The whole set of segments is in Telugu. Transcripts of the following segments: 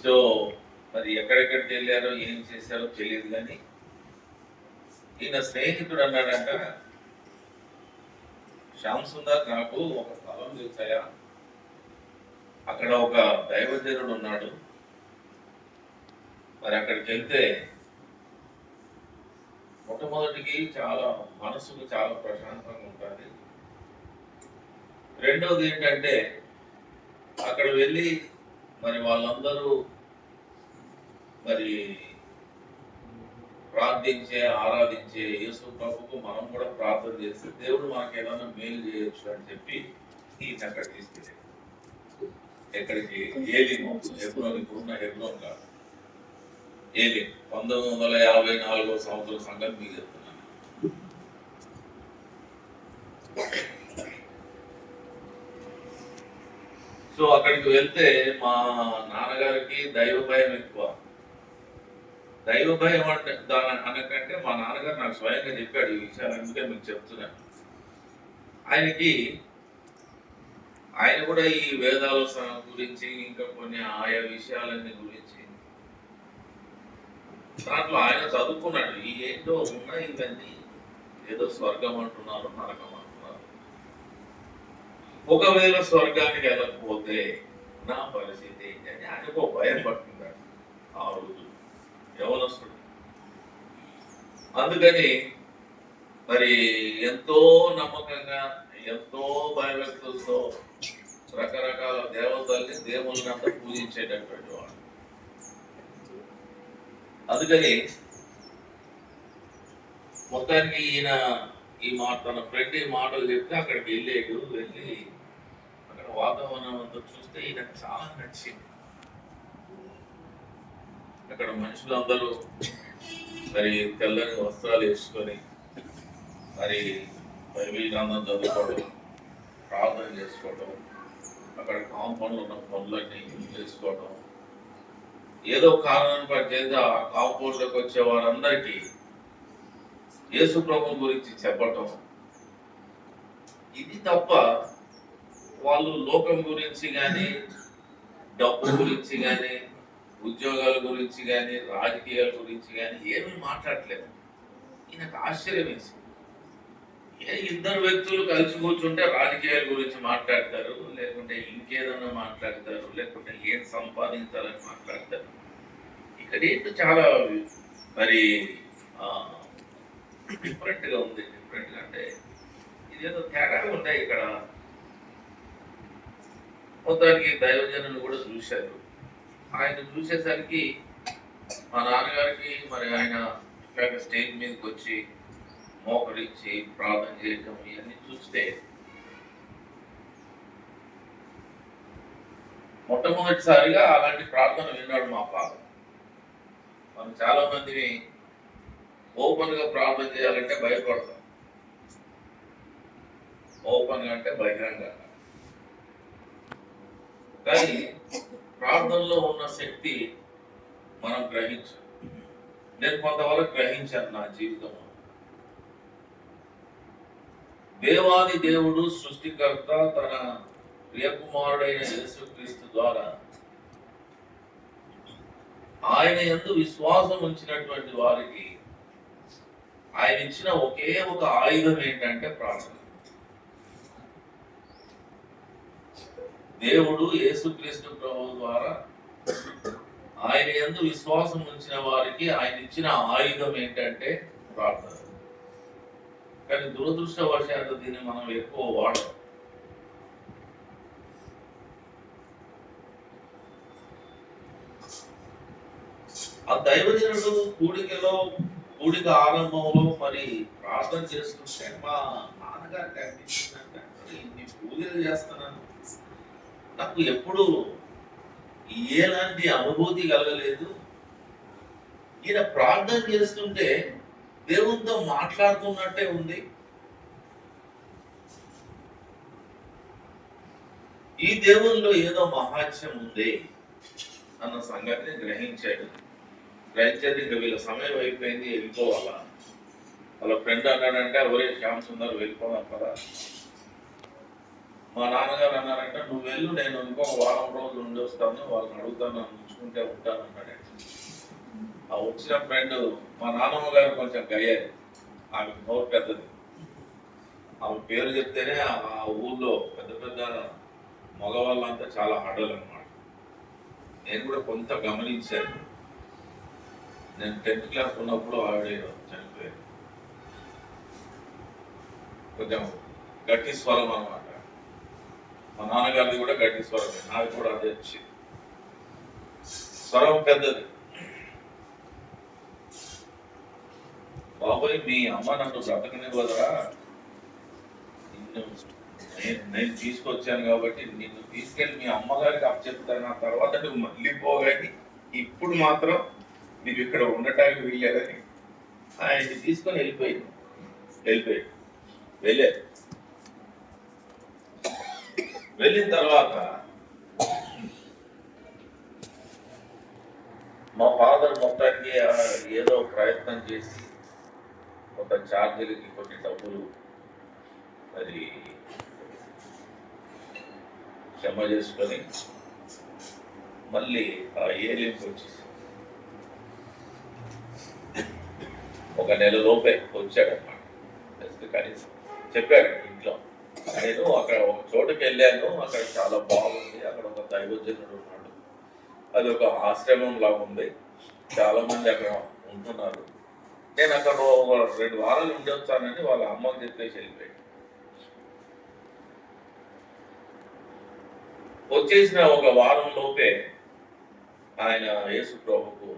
సో మరి ఎక్కడెక్కడికి వెళ్ళారో ఏం చేశారో తెలియదు, కానీ ఈయన స్నేహితుడు అన్నాడంట, శ్యామ్ సుందర్ నాకు ఒక స్థలం చూసాయా, అక్కడ ఒక దైవజనుడు ఉన్నాడు, మరి అక్కడికి వెళ్తే మొట్టమొదటికి చాలా మనసుకు చాలా ప్రశాంతంగా ఉంటుంది. రెండవది ఏంటంటే అక్కడ వెళ్ళి మరి వాళ్ళందరూ మరి ప్రార్థించే ఆరాధించే యేసు ప్రభుకు మనం కూడా ప్రార్థన చేస్తే దేవుడు మనకు ఏదైనా మేలు చేయొచ్చు అని చెప్పి ఈయన అక్కడ తీసుకెళ్ళాడు. ఎక్కడికి? ఏలిము. హెబ్రోన్, ఇప్పుడున్న హెబ్రోన్ కాదు, ఏలిం. 1954 సంవత్సరం సంగతి మీకు చెప్తున్నాను. సో అక్కడికి వెళ్తే మా నాన్నగారికి దైవ భయం ఎక్కువ. దైవ భయం అంటే దాని అనకంటే మా నాన్నగారు నాకు స్వయంగా చెప్పాడు ఈ విషయాలు, అందుకే మీకు చెప్తున్నాను. ఆయన కూడా ఈ వేదాల గురించి ఇంకా కొన్ని ఆయా విషయాలన్నీ గురించి దాంట్లో ఆయన చదువుకున్నాడు. ఈ ఏంటో ఉన్నాయి ఇవన్నీ, ఏదో స్వర్గం అంటున్నారు, నరకం అంటున్నారు. ఒకవేళ స్వర్గానికి వెళ్ళకపోతే నా పరిస్థితి ఏంటని ఆయనకు భయం పడుతున్నాడు ఆ రోజు యవనస్తుడు. అందుకని మరి ఎంతో నమ్మకంగా, ఎంతో భయభక్తులతో రకరకాల దేవతల్ని, దేవుళ్ళని అంతా పూజించేటటువంటి వాడు. అందుకని మొత్తానికి ఈయన తన ఫ్రెండ్ ఈ మాటలు చెప్తే అక్కడికి వెళ్ళి అక్కడ వాతావరణం అంతా చూస్తే ఈయన చాలా నచ్చింది. అక్కడ మనుషులందరూ మరి తెల్లని వస్త్రాలు వేసుకొని మరి బైబిల్ గ్రంథం చదువుకోవడం, ప్రార్థన చేసుకోవడం, అక్కడ కాంపౌండ్లో ఉన్న పనులన్నీ చేసుకోవడం, ఏదో కారణం పట్టేది ఆ కాంపౌండ్లోకి వచ్చే వారందరికీ యేసు ప్రభు గురించి చెప్పటం. ఇది తప్ప వాళ్ళు లోకం గురించి కానీ, డబ్బు గురించి కానీ, ఉద్యోగాల గురించి కానీ, రాజకీయాల గురించి కానీ ఏమీ మాట్లాడలేదు. ఈయనకు ఆశ్చర్యం వేసింది. ఇద్దరు వ్యక్తులు కలిసి కూర్చుంటే రాజకీయాల గురించి మాట్లాడతారు, లేకుంటే ఇంకేదన్నా మాట్లాడతారు, లేకుంటే ఏం సంపాదించాలని మాట్లాడతారు. ఇక్కడ ఏంటో చాలా మరి డిఫరెంట్గా ఉంది. డిఫరెంట్గా అంటే ఇదేదో తేడాగా ఉన్నాయి ఇక్కడ. మొత్తానికి దైవజనులు కూడా చూశారు. ఆయన చూసేసరికి మా నాన్నగారికి మరి ఆయన స్టేజ్ మీదకి వచ్చి మోకరించి ప్రార్థన చేయటం ఇవన్నీ చూస్తే మొట్టమొదటిసారిగా అలాంటి ప్రార్థన విన్నాడు మా ఫాదర్. మనం చాలా మందిని ఓపెన్ గా ప్రార్థన చేయాలంటే భయపడతాం. ఓపెన్ గా అంటే బహిరంగ. కానీ ప్రార్థనలో ఉన్న శక్తి మనం గ్రహించాం. నేను కొంతవరకు గ్రహించాను నా జీవితంలో. దేవాది దేవుడు సృష్టికర్త తన ప్రియకుమారుడైన యేసుక్రీస్తు ద్వారా ఆయన యందు విశ్వాసం ఉంచినటువంటి వారికి ఆయన ఇచ్చిన ఒకే ఒక ఆయుధం ఏంటంటే ప్రార్థన. దేవుడు యేసుక్రీస్తు ప్రభు ద్వారా ఆయన యందు విశ్వాసం ఉంచిన వారికి ఆయన ఇచ్చిన ఆయుధం ఏంటంటే ప్రార్థన. కానీ దురదృష్టవశాత్తు దీన్ని మనం ఎక్కువ వాడం. ఆ దైవజనుడు కూడిక ఆరంభంలో మరి ప్రార్థన చేస్తుంటే మా నాన్నగారికి అనిపించిందంటే ఇన్ని పూజలు చేస్తున్నాను, నాకు ఎప్పుడు ఎలాంటి అనుభూతి కలగలేదు. ఈయన ప్రార్థన చేస్తుంటే దేవునితో మాట్లాడుతున్నట్టే ఉంది. ఈ దేవునిలో ఏదో మహాత్యం ఉంది అన్న సంగతిని గ్రహించాడు. ఇంకా వీళ్ళ సమయం అయిపోయింది, వెళ్ళిపోవాలా. వాళ్ళ ఫ్రెండ్ అన్నాడంటే ఒరే శ్యామ్ సుందర్ వెళ్ళిపోదాం కదా. మా నాన్నగారు అన్నారంటే, నువ్వు వెళ్ళు, నేను ఇంకొక వారం రోజులు ఉండి వస్తాను, వాళ్ళని అడుగుతాను, నన్ను ఉంచుకుంటే ఉంటాను అన్నాడు. ఆ వచ్చిన ఫ్రెండ్ మా నాన్నమ్మ గారు కొంచెం గయ్యాలి, ఆమె నోరు పెద్దది. ఆమె పేరు చెప్తేనే ఆ ఊళ్ళో పెద్ద పెద్ద మగవాళ్ళంతా చాలా హడలు అనమాట. నేను కూడా కొంత గమనించాను. నేను 10th క్లాస్ ఉన్నప్పుడు ఆవిడ చనిపోయారు. కొంచెం గట్టి స్వరం అనమాట. మా నాన్నగారిది కూడా గట్టి స్వరమే, నాది కూడా అదే వచ్చింది. స్వరం పెద్దది. బాబాయ్, మీ అమ్మ నన్ను బ్రతకనివ్వదురా, నేను తీసుకొచ్చాను కాబట్టి నిన్ను తీసుకెళ్ళి మీ అమ్మగారికి అప్పచెప్తాను, ఆ తర్వాత నువ్వు మళ్ళీ పోగాని ఇప్పుడు మాత్రం నీవు ఇక్కడ ఉండటానికి వీల్లేదని ఆయన్ని తీసుకొని వెళ్ళిపోయాడు. వెళ్ళిన తర్వాత మా ఫాదర్ మొత్తానికి ఏదో ప్రయత్నం చేసి కొంత ఛార్జీలకి కొన్ని డబ్బులు మరి క్షమ చేసుకొని మళ్ళీ ఆ ఏలింపు వచ్చేసి ఒక నెల లోపే వచ్చాడన్నమాట. జస్ట్ కనీసం చెప్పాడు ఇంట్లో, నేను అక్కడ ఒక చోటుకి వెళ్ళాను, అక్కడ చాలా బాగుంది, అక్కడ ఒక దైవజనుడు ఉన్నాడు, అది ఒక ఆశ్రమం లాగా ఉంది, చాలా మంది అక్కడ ఉంటున్నారు, నేను అక్కడ 2 వారాలు ఉండొచ్చానని వాళ్ళ అమ్మకి చెప్పేసి వెళ్ళిపోయాడు. వచ్చేసిన ఒక వారం లోపే ఆయన యేసు ప్రభుకు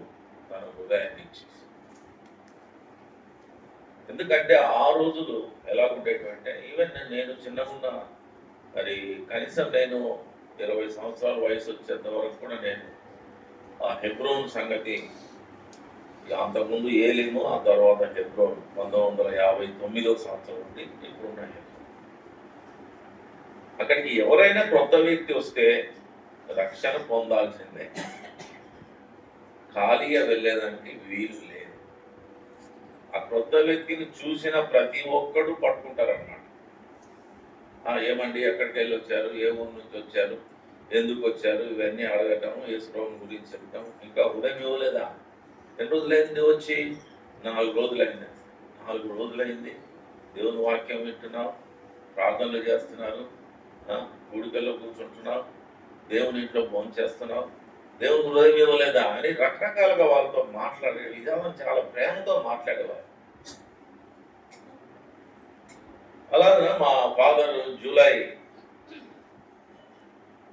తన హృదయాన్ని ఇచ్చేసి, ఎందుకంటే ఆ రోజులు ఎలా ఉండేటంటే, ఈవెన్ నేను చిన్నగున్న మరి కనీసం నేను 20 సంవత్సరాల వయసు వచ్చేంత వరకు కూడా నేను ఆ హెబ్రోన్ సంగతి, అంతకుముందు ఏలిము, ఆ తర్వాత హెబ్రోన్ 1959వ సంవత్సరం నుండి ఇప్పుడున్న హెబ్రోన్. అక్కడికి ఎవరైనా కొత్త వ్యక్తి వస్తే రక్షణ పొందాల్సిందే, ఖాళీగా వెళ్ళేదానికి వీలు లేదు. ఆ కొత్త వ్యక్తిని చూసిన ప్రతి ఒక్కడు పట్టుకుంటారన్నమాట. ఏమండి, ఎక్కడికి వెళ్ళి వచ్చారు, ఏ ఊరు నుంచి వచ్చారు, ఎందుకు వచ్చారు, ఇవన్నీ అడగటం, యేసుప్రభుని గురించి చెప్తాం. ఇంకా ఉదయం ఇవ్వలేదా, ఎన్ని రోజులైంది వచ్చి? 4 రోజులైంది. 4 రోజులైంది దేవుని వాక్యం వింటున్నావు, ప్రార్థనలు చేస్తున్నారు, గుడికల్లో కూర్చుంటున్నావు, దేవుని ఇంట్లో భోంచేస్తున్నావు, దేవుని హృదయం ఇవ్వలేదా అని రకరకాలుగా వాళ్ళతో మాట్లాడే విధానం చాలా ప్రేమతో మాట్లాడేవారు. అలాగే మా ఫాదర్ జూలై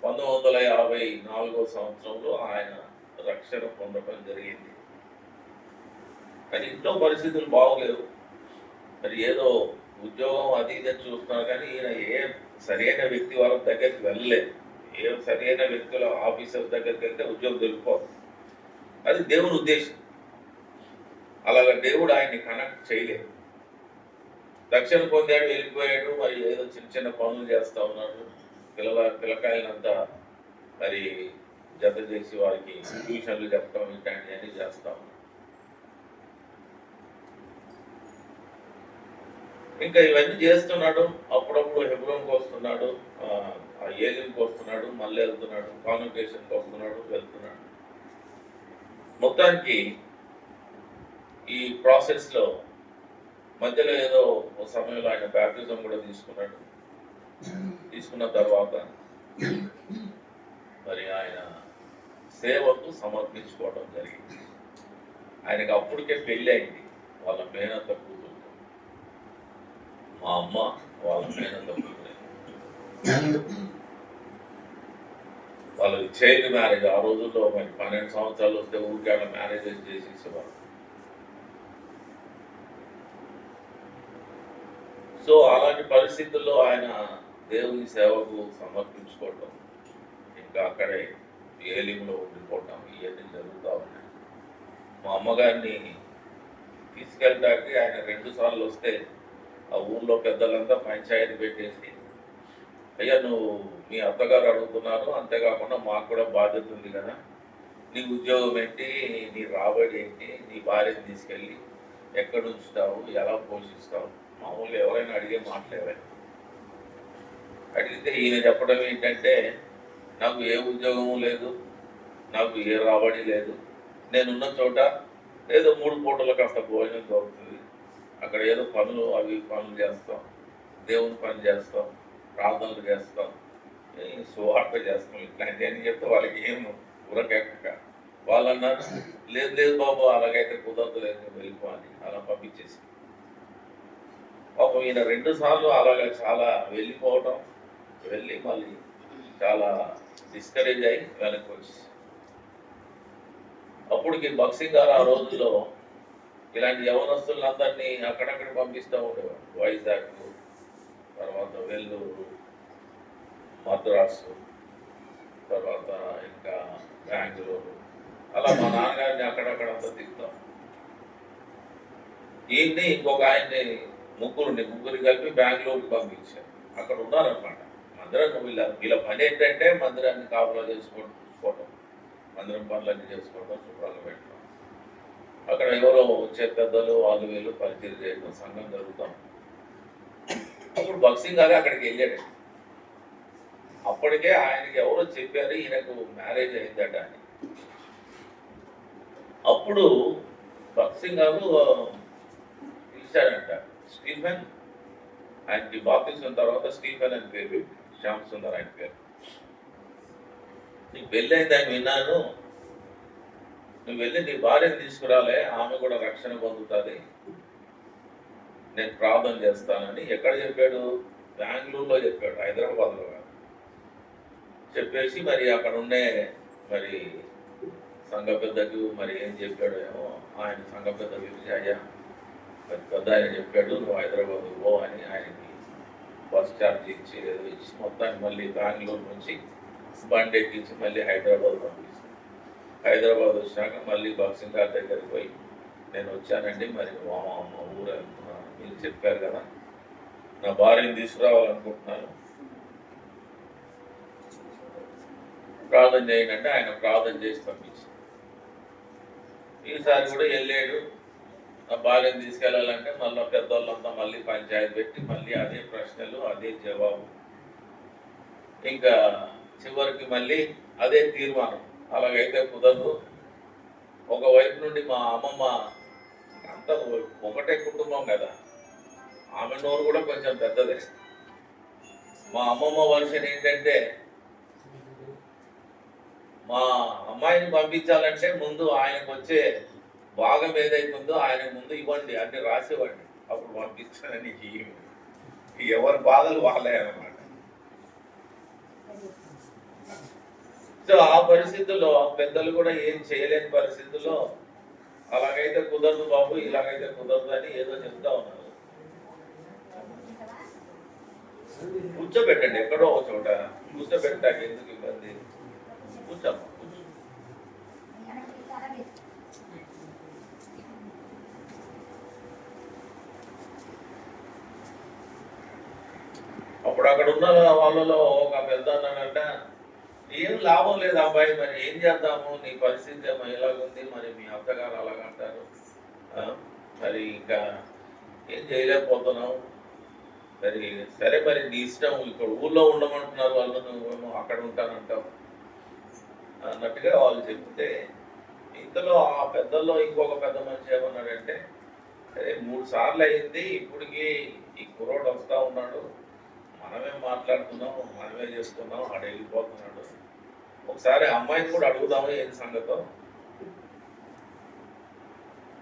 1954వ సంవత్సరంలో ఆయన రక్షణ పొందడం జరిగింది. కానీ ఇంట్లో పరిస్థితులు బాగోలేవు, మరి ఏదో ఉద్యోగం అది ఇది చూస్తున్నారు, కానీ ఈయన ఏ సరైన వ్యక్తి వాళ్ళ దగ్గరికి వెళ్ళలేదు. ఏ సరైన వ్యక్తుల ఆఫీసర్స్ దగ్గరికి వెళ్తే ఉద్యోగం దొరికిపోదు, అది దేవుని ఉద్దేశం. అలాగే దేవుడు ఆయన్ని కనెక్ట్ చేయలేదు. రక్షణ పొందాడు, వెళ్ళిపోయాడు, మరి ఏదో చిన్న చిన్న పనులు చేస్తూ ఉన్నాడు, పిల్లకాయలంతా మరి జత చేసి వారికి ట్యూషన్లు చెప్పడం ఇట్లాంటివన్నీ చేస్తా ఉన్నాడు. ఇంకా ఇవన్నీ చేస్తున్నాడు. అప్పుడప్పుడు హెబ్రోన్కి వస్తున్నాడు, ఏలింకి వస్తున్నాడు, మళ్ళీ వెళ్తున్నాడు, కాన్వకేషన్కి వస్తున్నాడు, వెళ్తున్నాడు. మొత్తానికి ఈ ప్రాసెస్లో మధ్యలో ఏదో ఒక సమయంలో ఆయన బ్యాప్టిజం కూడా తీసుకున్నాడు. తీసుకున్న తర్వాత మరి ఆయన సేవకు సమర్పించుకోవడం జరిగింది. ఆయనకు అప్పటికే పెళ్ళి అయింది, వాళ్ళ మేనత్త కూతురు, మా అమ్మ వాళ్ళ మేనత్త కూతురు. వాళ్ళకి చైల్డ్ మ్యారేజ్. ఆ రోజుల్లో మరి 12 సంవత్సరాలు వస్తే ఊరికే అలా మ్యారేజెస్ చేసేసేవారు. సో అలాంటి పరిస్థితుల్లో ఆయన దేవుని సేవకు సమర్పించుకోవటం, ఇంకా అక్కడే ఏలింలో ఉండిపోవటం, ఇవన్నీ జరుగుతూ ఉన్నాయి. మా అమ్మగారిని తీసుకెళ్ళడానికి ఆయన 2 సార్లు వస్తే ఆ ఊళ్ళో పెద్దలంతా పంచాయతీ పెట్టేసి, అయ్యా నువ్వు మీ అత్తగారు అడుగుతున్నారు, అంతేకాకుండా మాకు కూడా బాధ్యత ఉంది కదా, నీ ఉద్యోగం ఏంటి, నీ రాబడి ఏంటి, నీ భార్యను తీసుకెళ్ళి ఎక్కడ ఉంచుతావు, ఎలా పోషిస్తావు, మామూలుగా ఎవరైనా అడిగే మాట్లాడే. అడిగితే ఈయన చెప్పడం ఏంటంటే, నాకు ఏ ఉద్యోగము లేదు, నాకు ఏ రాబడి లేదు, నేనున్న చోట ఏదో 3 పూటల కాస్త భోజనం దొరుకుతుంది, అక్కడ ఏదో పనులు అవి పనులు చేస్తాం, దేవుని పని చేస్తాం, ప్రార్థనలు చేస్తాం, సువార్త చేస్తాం, ఇట్లాంటివన్నీ చెప్తే వాళ్ళకి ఏం ఉరకెక్క. వాళ్ళు అన్నారు, లేదు లేదు బాబు అలాగైతే కుదరదు, లేదు వెళ్ళిపో అని అలా పంపించేసి. పాపం ఈయన 2 సార్లు అలాగా చాలా వెళ్ళిపోవటం, వెళ్ళి మళ్ళీ చాలా డిస్కరేజ్ అయ్యి వెనక్కి వచ్చి, అప్పటికి బక్సింగ్ గారు ఆ రోజుల్లో ఇలాంటి యవనస్తులందరినీ అక్కడక్కడ పంపిస్తూ ఉండేవాడు. వైజాగ్, తర్వాత వెల్లూరు, మద్రాసు, తర్వాత ఇంకా బెంగళూరు, అలా మా నాన్నగారిని అక్కడక్కడంతా తిరుగుతాం. ఈయన్ని ఇంకొక ఆయన్ని ముగ్గురు కలిపి బెంగళూరుకి పంపించారు. అక్కడ ఉన్నారనమాట. మందిరం వీళ్ళ పని ఏంటంటే మందిరాన్ని కాపులా చూసుకోవటం, మందిరం పనులన్నీ చేసుకోవడం, శుభ్రంగా పెట్టడం. అక్కడ ఎవరో వచ్చే పెద్దలు వాళ్ళు వీళ్ళు పరిచయం చేయడం, సంఘం జరుగుతాం. అప్పుడు బక్సింగ్ గారు అక్కడికి వెళ్ళాడు. అప్పటికే ఆయనకి ఎవరో చెప్పారు ఈయనకు మ్యారేజ్ అయిందట అని. అప్పుడు బక్సింగ్ గారు పిలిచాడంట, స్టీఫెన్, ఆయనకి బాప్తిజం తర్వాత స్టీఫెన్ అని పేరు, శ్యామ్ సుందర్ ఆయన పేరు. నీకు పెళ్ళి అయింది ఆయన విన్నాను, నువ్వు వెళ్ళి నీ భార్యను తీసుకురాలే, ఆమె కూడా రక్షణ పొందుతుంది, నేను ప్రార్థన చేస్తానని. ఎక్కడ చెప్పాడు? బెంగళూరులో చెప్పాడు, హైదరాబాద్లో కాదు. చెప్పేసి మరి అక్కడ ఉండే మరి సంఘ పెద్దకు మరి ఏం చెప్పాడు ఏమో, ఆయన సంఘ పెద్ద పిలిచి, అయ్యా మరి పెద్ద ఆయన చెప్పాడు నువ్వు హైదరాబాద్ పో అని ఆయనకి బస్ ఛార్జ్ ఇచ్చి ఏదో ఇచ్చి మొత్తాన్ని మళ్ళీ బెంగళూరు నుంచి బండి ఎక్కించి మళ్ళీ హైదరాబాద్ పంపిస్తాను. హైదరాబాద్ వచ్చాక మళ్ళీ బక్సింగ్ గారి దగ్గరికి పోయి, నేను వచ్చానండి, మరి మా ఊరు వెళ్తున్నాను, మీరు చెప్పారు కదా, నా భార్యను తీసుకురావాలనుకుంటున్నాను, ప్రార్థన చేయండి అంటే ఆయన ప్రార్థన చేసి పంపించారు. ఈసారి కూడా వెళ్ళాడు. ఆ భార్యను తీసుకెళ్ళాలంటే మళ్ళీ పెద్దవాళ్ళంతా మళ్ళీ పంచాయతీ పెట్టి మళ్ళీ అదే ప్రశ్నలు, అదే జవాబు. ఇంకా చివరికి మళ్ళీ అదే తీర్మానం, అలాగైతే కుదరదు. ఒకవైపు నుండి మా అమ్మమ్మ, అంతా ఒకటే కుటుంబం కదా, ఆమె నోరు కూడా కొంచెం పెద్దదే. మా అమ్మమ్మ వర్షన్ ఏంటంటే, మా అమ్మాయిని పంపించాలంటే ముందు ఆయనకు వచ్చే భాగం ఏదైతుందో ఆయన ముందు ఇవ్వండి, అన్ని రాసివ్వండి, అప్పుడు పంపించాలని. ఎవరి బాధలు వాళ్ళే అన్నమాట. సో ఆ పరిస్థితుల్లో పెద్దలు కూడా ఏం చేయలేని పరిస్థితుల్లో, అలాగైతే కుదరదు బాబు, ఇలాగైతే కుదరదు అని ఏదో చెప్తా ఉన్నారు. కూర్చోబెట్టండి, ఎక్కడో ఒక చోట కూర్చోబెట్టాక ఎందుకు ఇబ్బంది, కూర్చోమ్మా. అప్పుడు అక్కడ ఉన్న వాళ్ళలో ఒక పెద్ద అన్నాడంట, ఏం లాభం లేదు అబ్బాయి, మరి ఏం చేద్దాము, నీ పరిస్థితి ఏమో ఎలాగుంది, మరి మీ అత్తగారు అలాగంటారు, మరి ఇంకా ఏం చేయలేకపోతున్నావు, మరి సరే మరి నీ ఇష్టం, ఇక్కడ ఊళ్ళో ఉండమంటున్నారు వాళ్ళు, నువ్వేమో అక్కడ ఉంటానంటావు అన్నట్టుగా వాళ్ళు చెప్తే, ఇంతలో ఆ పెద్దల్లో ఇంకొక పెద్ద మనిషి ఏమన్నాడంటే, అరే 3 సార్లు అయింది, ఇప్పటికి ఈ కుర్రోడు వస్తూ ఉన్నాడు, మనమే మాట్లాడుతున్నాం, మనమే చేసుకున్నాం, ఆడ వెళ్ళిపోతున్నాడు, ఒకసారి అమ్మాయిని కూడా అడుగుదాము ఏంటి సంగతో,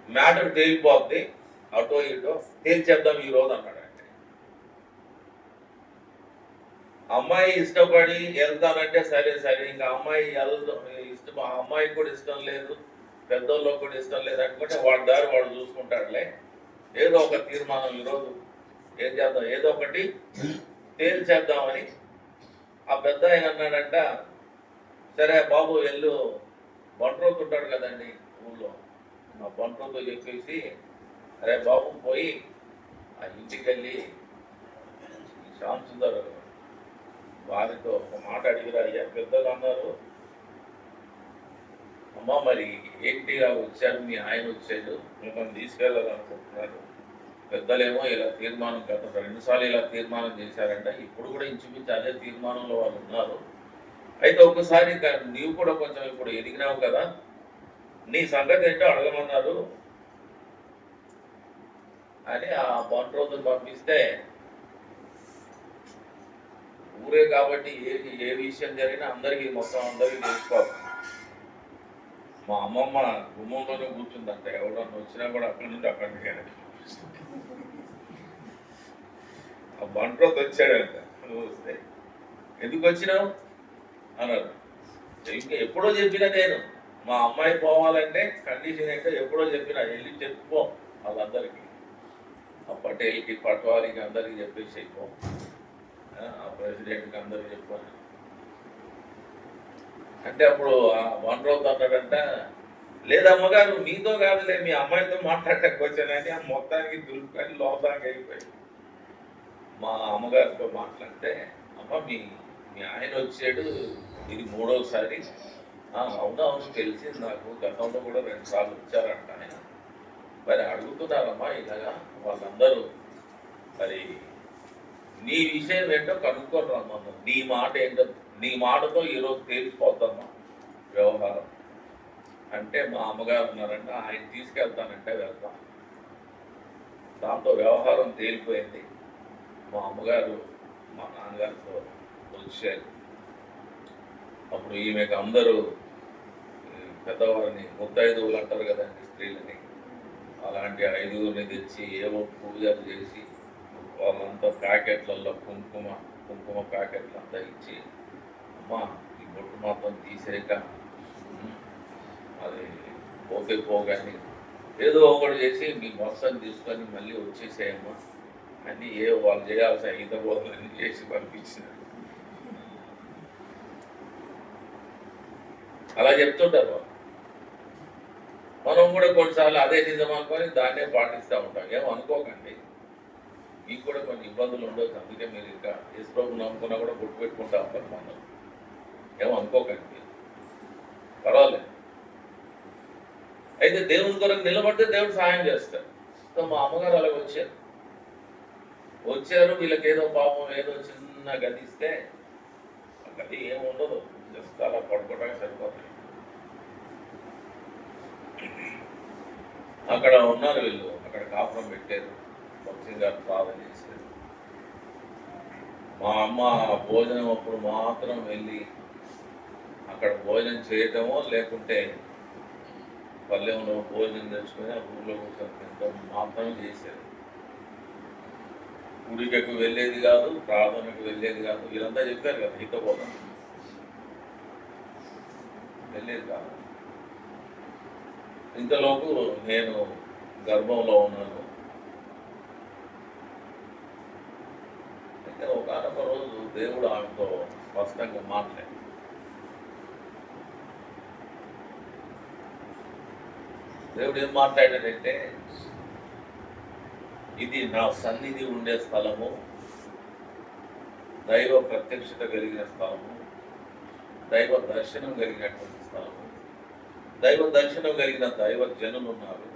మ్యాటర్ తేలిపోద్ది, అటో ఇటో తేల్చేద్దాం ఈ రోజు అన్నాడంటే. అమ్మాయి ఇష్టపడి వెళ్తానంటే సరే సరే, ఇంకా అమ్మాయి ఇష్టం, అమ్మాయికి కూడా ఇష్టం లేదు, పెద్దోళ్ళకి కూడా ఇష్టం లేదు అనుకుంటే వాడి దారి వాడు చూసుకుంటాడులే, ఏదో ఒక తీర్మానం ఈరోజు ఏం చేద్దాం, ఏదో ఒకటి తేల్చేద్దామని ఆ పెద్ద ఆయన అన్నాడంట, సరే బాబు వెళ్ళు, బంట్రోతు ఉంటాడు కదండి ఊళ్ళో, ఆ బంట్రోతో చెప్పేసి, అరే బాబు పోయి ఆ ఇంటికి వెళ్ళి శ్యామ్ సుందర్ వారితో ఒక మాట అడిగిరా అయ్యా, పెద్దలు అన్నారు, అమ్మ మరి ఏంటిగా వచ్చారు, మీ ఆయన వచ్చాడు, మిమ్మల్ని తీసుకెళ్ళాలనుకుంటున్నారు, పెద్దలేమో ఇలా తీర్మానం గత 2 సార్లు ఇలా తీర్మానం చేశారంట, ఇప్పుడు కూడా ఇంచుమించు అదే తీర్మానంలో వాళ్ళు ఉన్నారు. అయితే ఒకసారి నీవు కూడా కొంచెం ఇప్పుడు ఎదిగినావు కదా, నీ సంగతి ఏంటో అడగమన్నారు అని ఆ బంట్రోతులు పంపిస్తే, ఊరే కాబట్టి ఏ విషయం జరిగినా మొత్తం అందరికీ తెలుసుకోవాలి. మా అమ్మమ్మ గుమ్మంలోనే కూర్చుందంట, ఎవడన్నా వచ్చినా కూడా అక్కడి నుండి అక్కడికి ఆ బంట్రోత్ వచ్చాడంట. నువ్వు వస్తే ఎందుకు వచ్చినావు అన్నారు. ఇంకా ఎప్పుడో చెప్పినా నేను, మా అమ్మాయి పోవాలంటే కండిషన్ ఏంటో ఎప్పుడో చెప్పినా, వెళ్ళి చెప్పుకో వాళ్ళందరికీ, ఆ పటేల్కి పట్వారికి అందరికి చెప్పేసి అయిపో, ఆ ప్రెసిడెంట్కి అందరికి చెప్పాను అంటే, అప్పుడు ఆ వన్ రోజు అన్నాడంట, లేదమ్మగారు మీతో కాదులే మీ అమ్మాయితో మాట్లాడటానికి వచ్చానని ఆ మొత్తానికి దులుపుకొని లోపలికి అయిపోయింది. మా అమ్మగారితో మాట్లాడితే, అమ్మ మీ ఆయన వచ్చాడు, ఇది 3వసారి. అవును తెలిసింది నాకు, గతంలో కూడా 2 సార్లు వచ్చారంట ఆయన. మరి అడుగుతున్నారమ్మా ఇలాగా వాళ్ళందరూ, మరి నీ విషయం ఏంటో కనుక్కొని రమ్మన్నా, నీ మాట ఏంటో, నీ మాటతో ఈరోజు తేలిపోద్దమ్మా వ్యవహారం అంటే, మా అమ్మగారు ఉన్నారంటే ఆయన తీసుకెళ్తానంటే వెళ్తాం. దాంతో వ్యవహారం తేలిపోయింది. మా అమ్మగారు మా నాన్నగారితో వచ్చారు. అప్పుడు ఈమెకు అందరూ పెద్దవారిని ముత్తైదువులు అంటారు కదండి స్త్రీలని, అలాంటి 5గురిని తెచ్చి ఏవో పూజలు చేసి వాళ్ళంతా ప్యాకెట్లలో కుంకుమ ప్యాకెట్లు అంతా ఇచ్చి, అమ్మ ఈ బొట్టు మాత్రం తీసేక అది పోగాని ఏదో ఒకటి చేసి మీ మొత్తం తీసుకొని మళ్ళీ వచ్చేసేయమ్మా అని వాళ్ళు చేయాల్సిన ఈత బోధనని చేసి పంపించినారు. అలా చెప్తుంటారు వాళ్ళు. మనం కూడా కొన్నిసార్లు అదే నిజం అనుకొని దాన్నే పాటిస్తూ ఉంటాం. ఏమనుకోకండి, మీకు కూడా కొన్ని ఇబ్బందులు ఉండవచ్చు, అందుకే మీరు ఇంకా యేసుప్రభుని నమ్ముకున్నా కూడా గుర్తు పెట్టుకుంటా ఉంటారు. మనం ఏమనుకోకండి, పర్వాలేదు. అయితే దేవుని కొరకు నిలబడితే దేవుడు సహాయం చేస్తాడు. సో మా అమ్మగారు అలాగ వచ్చారు, వీళ్ళకి ఏదో పాపం ఏదో చిన్న గది ఇస్తే, ఆ గది ఏముండదు, జస్ట్ అలా పడుకోవడానికి సరిపోతుంది. అక్కడ ఉన్నారు వీళ్ళు, అక్కడ కాపురం పెట్టారు, భక్సింగ్ గారు ప్రార్థన చేశారు. మా అమ్మ భోజనం అప్పుడు మాత్రం వెళ్ళి అక్కడ భోజనం చేయటమో, లేకుంటే పల్లెంలో భోజనం తెచ్చుకొని ఆ ఊళ్ళో కూర్చొని తినడం మాత్రం చేశారు. గుడికి వెళ్ళేది కాదు, ప్రార్థనకు వెళ్ళేది కాదు. వీరంతా చెప్పారు కదా హితబోధన, వెళ్ళేది కాదు. ఇంతలోపు నేను గర్భంలో ఉన్నాను. అయితే ఒకనొక రోజు దేవుడు ఆమెతో స్పష్టంగా మాట్లాడాడు. దేవుడు ఏం మాట్లాడాడంటే, ఇది నా సన్నిధి ఉండే స్థలము, దైవ ప్రత్యక్షత కలిగిన స్థలము, దైవ దర్శనం కలిగినటువంటి స్థలము, దైవ దర్శనం కలిగిన దైవ జనులు ఉన్నారు.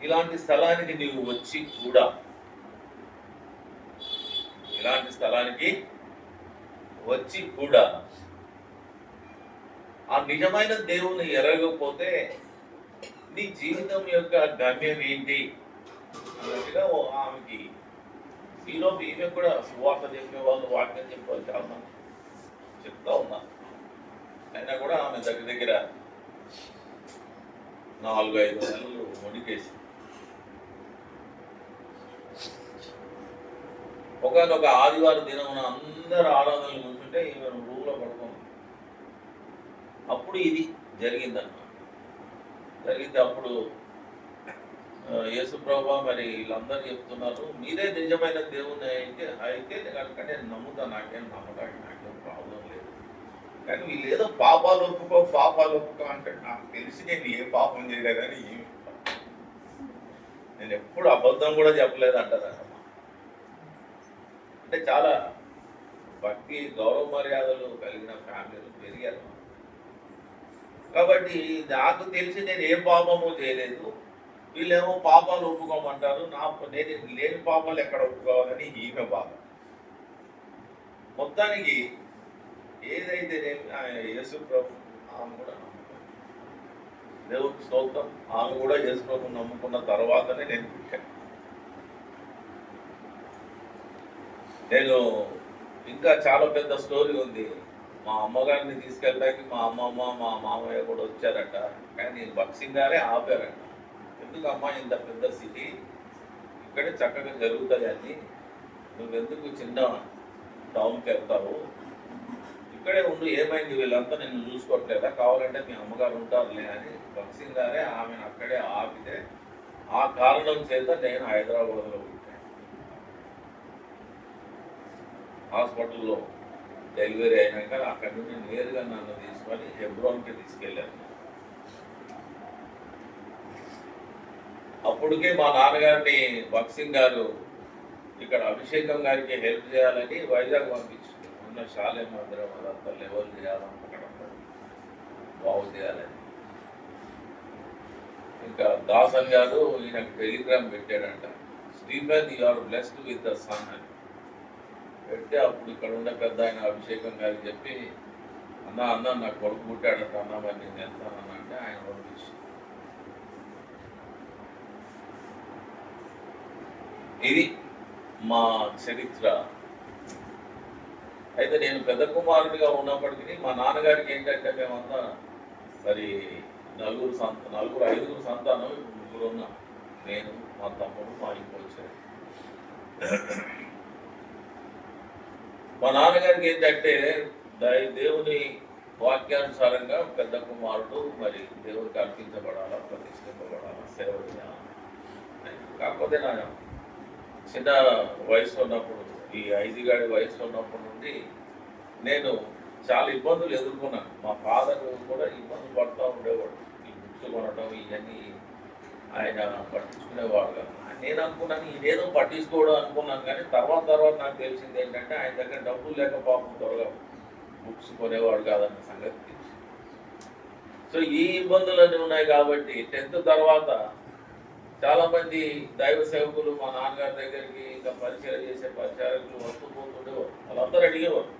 ఇలాంటి స్థలానికి నీవు వచ్చి కూడా, ఇలాంటి స్థలానికి వచ్చి కూడా ఆ నిజమైన దేవుని ఎరగకపోతే నీ జీవితం యొక్క గమ్యం ఏంటి అన్నట్టుగా ఆమెకి, ఈలోపు ఈమె కూడా సువార్త చెప్పేవాళ్ళు, వాక్యం చెప్పేవాళ్ళు చాలా మంది చెప్తా ఉన్నారు. అయినా కూడా ఆమె దగ్గర 4-5 నెలలు మొండికేసి, ఒకనొక ఆదివారం దినమున అందరు ఆరాధనలు కూర్చుంటే ఈమె రూమ్లో పడుకుంది. అప్పుడు ఇది జరిగిందన్నమాట. జరిగితే అప్పుడు యేసుప్రభువా మరి వీళ్ళందరూ చెప్తున్నారు, మీరే నిజమైన దేవుని అయితే కనుక నేను నమ్ముతాను, నాకేం ప్రాబ్లం లేదు. కానీ వీళ్ళు ఏదో పాపాలు ఒప్పుకో అంటే, నాకు తెలిసి నేను ఏ పాపం చేయలేదని నేను ఎప్పుడు అబద్ధం కూడా చెప్పలేదు అంటదన్నమాట. అంటే చాలా భక్తి గౌరవ మర్యాదలు కలిగిన ఫ్యామిలీలు పెరిగారు. కాబట్టి నాకు తెలిసి నేను ఏ పాపము చేయలేదు, వీళ్ళేమో పాపాలు ఒప్పుకోమంటారు. నేను లేని పాపాలు ఎక్కడ ఒప్పుకోవాలని ఈమె బాధ. మొత్తానికి ఏదైతే యేసు ప్రభు ఆమె కూడా దేవునికి స్తోత్రం, ఆమె కూడా యేసు ప్రభు నమ్ముకున్న తర్వాతనే నేను పుట్టాను. నేను ఇంకా చాలా పెద్ద స్టోరీ ఉంది. మా అమ్మగారిని తీసుకెళ్ళడానికి మా అమ్మమ్మ మా మామయ్య కూడా వచ్చారట. కానీ బక్సింగ్ గారే ఆపారట. ఎందుకమ్మా ఇంత పెద్ద సిటీ, ఇక్కడే చక్కగా జరుగుతుంది అని, నువ్వెందుకు చిన్న టౌన్కి వెళ్తావు, ఇక్కడే ఉండు, ఏమైంది వీళ్ళంతా నిన్ను చూసుకోవట్లేదా, కావాలంటే మీ అమ్మగారు ఉంటారులే అని బక్సింగ్ గారే ఆమెను అక్కడే ఆపితే ఆ కారణం చేత నేను హైదరాబాద్లో పుట్టాను. హాస్పిటల్లో డెలివరీ అయినాక అక్కడి నుండి నేరుగా నన్ను తీసుకొని హెబ్రోన్కి తీసుకెళ్ళాను. అప్పటికే మా నాన్నగారిని బక్సింగ్ గారు ఇక్కడ అభిషేకం గారికి హెల్ప్ చేయాలని వైజాగ్ పంపించింది. ఉన్న శాలెం మందిరం అదంతా లెవెల్ చేయాలని, అక్కడ బాగు చేయాలని. ఇంకా దాసన్ గారు ఈయనకు టెలిగ్రామ్ పెట్టాడంట, Stephen you are blessed with the son అని పెడితే, అప్పుడు ఇక్కడ ఉన్న పెద్ద ఆయన అభిషేకం గారికి చెప్పి, అన్న నాకు కొడుకు పుట్టాడంట అన్న, మరి నేను వెళ్తానన్నా అంటే ఆయన పంపించి. ఇది మా చరిత్ర. అయితే నేను పెద్ద కుమారుడిగా ఉన్నప్పటికీ మా నాన్నగారికి ఏంటంటే మేమంతా మరి ఐదుగురు సంతానం, ముగ్గురు ఉన్నాం. నేను, మా తమ్ముడు, మా ఇంటికి వచ్చారు. మా నాన్నగారికి ఏంటంటే దేవుని వాక్యానుసారంగా పెద్ద కుమారుడు మరి దేవుడికి అర్పించబడాలా, ప్రతిష్ఠింపబడాలా, సేవ చేయాలి. కాకపోతే నా చిన్న వయసు ఉన్నప్పుడు, ఈ 5 గాడి వయసు ఉన్నప్పటి నుండి నేను చాలా ఇబ్బందులు ఎదుర్కొన్నాను. మా ఫాదర్ కూడా ఇబ్బందులు పడుతూ ఉండేవాడు. ఈ బుక్స్ కొనడం ఇవన్నీ ఆయన పట్టించుకునేవాడు కదా. నేను అనుకున్నాను ఇదేదో పట్టించుకోవడం అనుకున్నాను, కానీ తర్వాత నాకు తెలిసింది ఏంటంటే ఆయన దగ్గర డబ్బులు లేక పాపం త్వరగా బుక్స్ కొనేవాడు కాదన్న సంగతి తెలిసింది. సో ఈ ఇబ్బందులన్నీ ఉన్నాయి కాబట్టి 10th తర్వాత చాలామంది దైవ సేవకులు మా నాన్నగారి దగ్గరికి, ఇంకా పరిచయం చేసే పరిచారకులు వస్తూ పోతుండేవారు. వాళ్ళందరూ అడిగేవారు,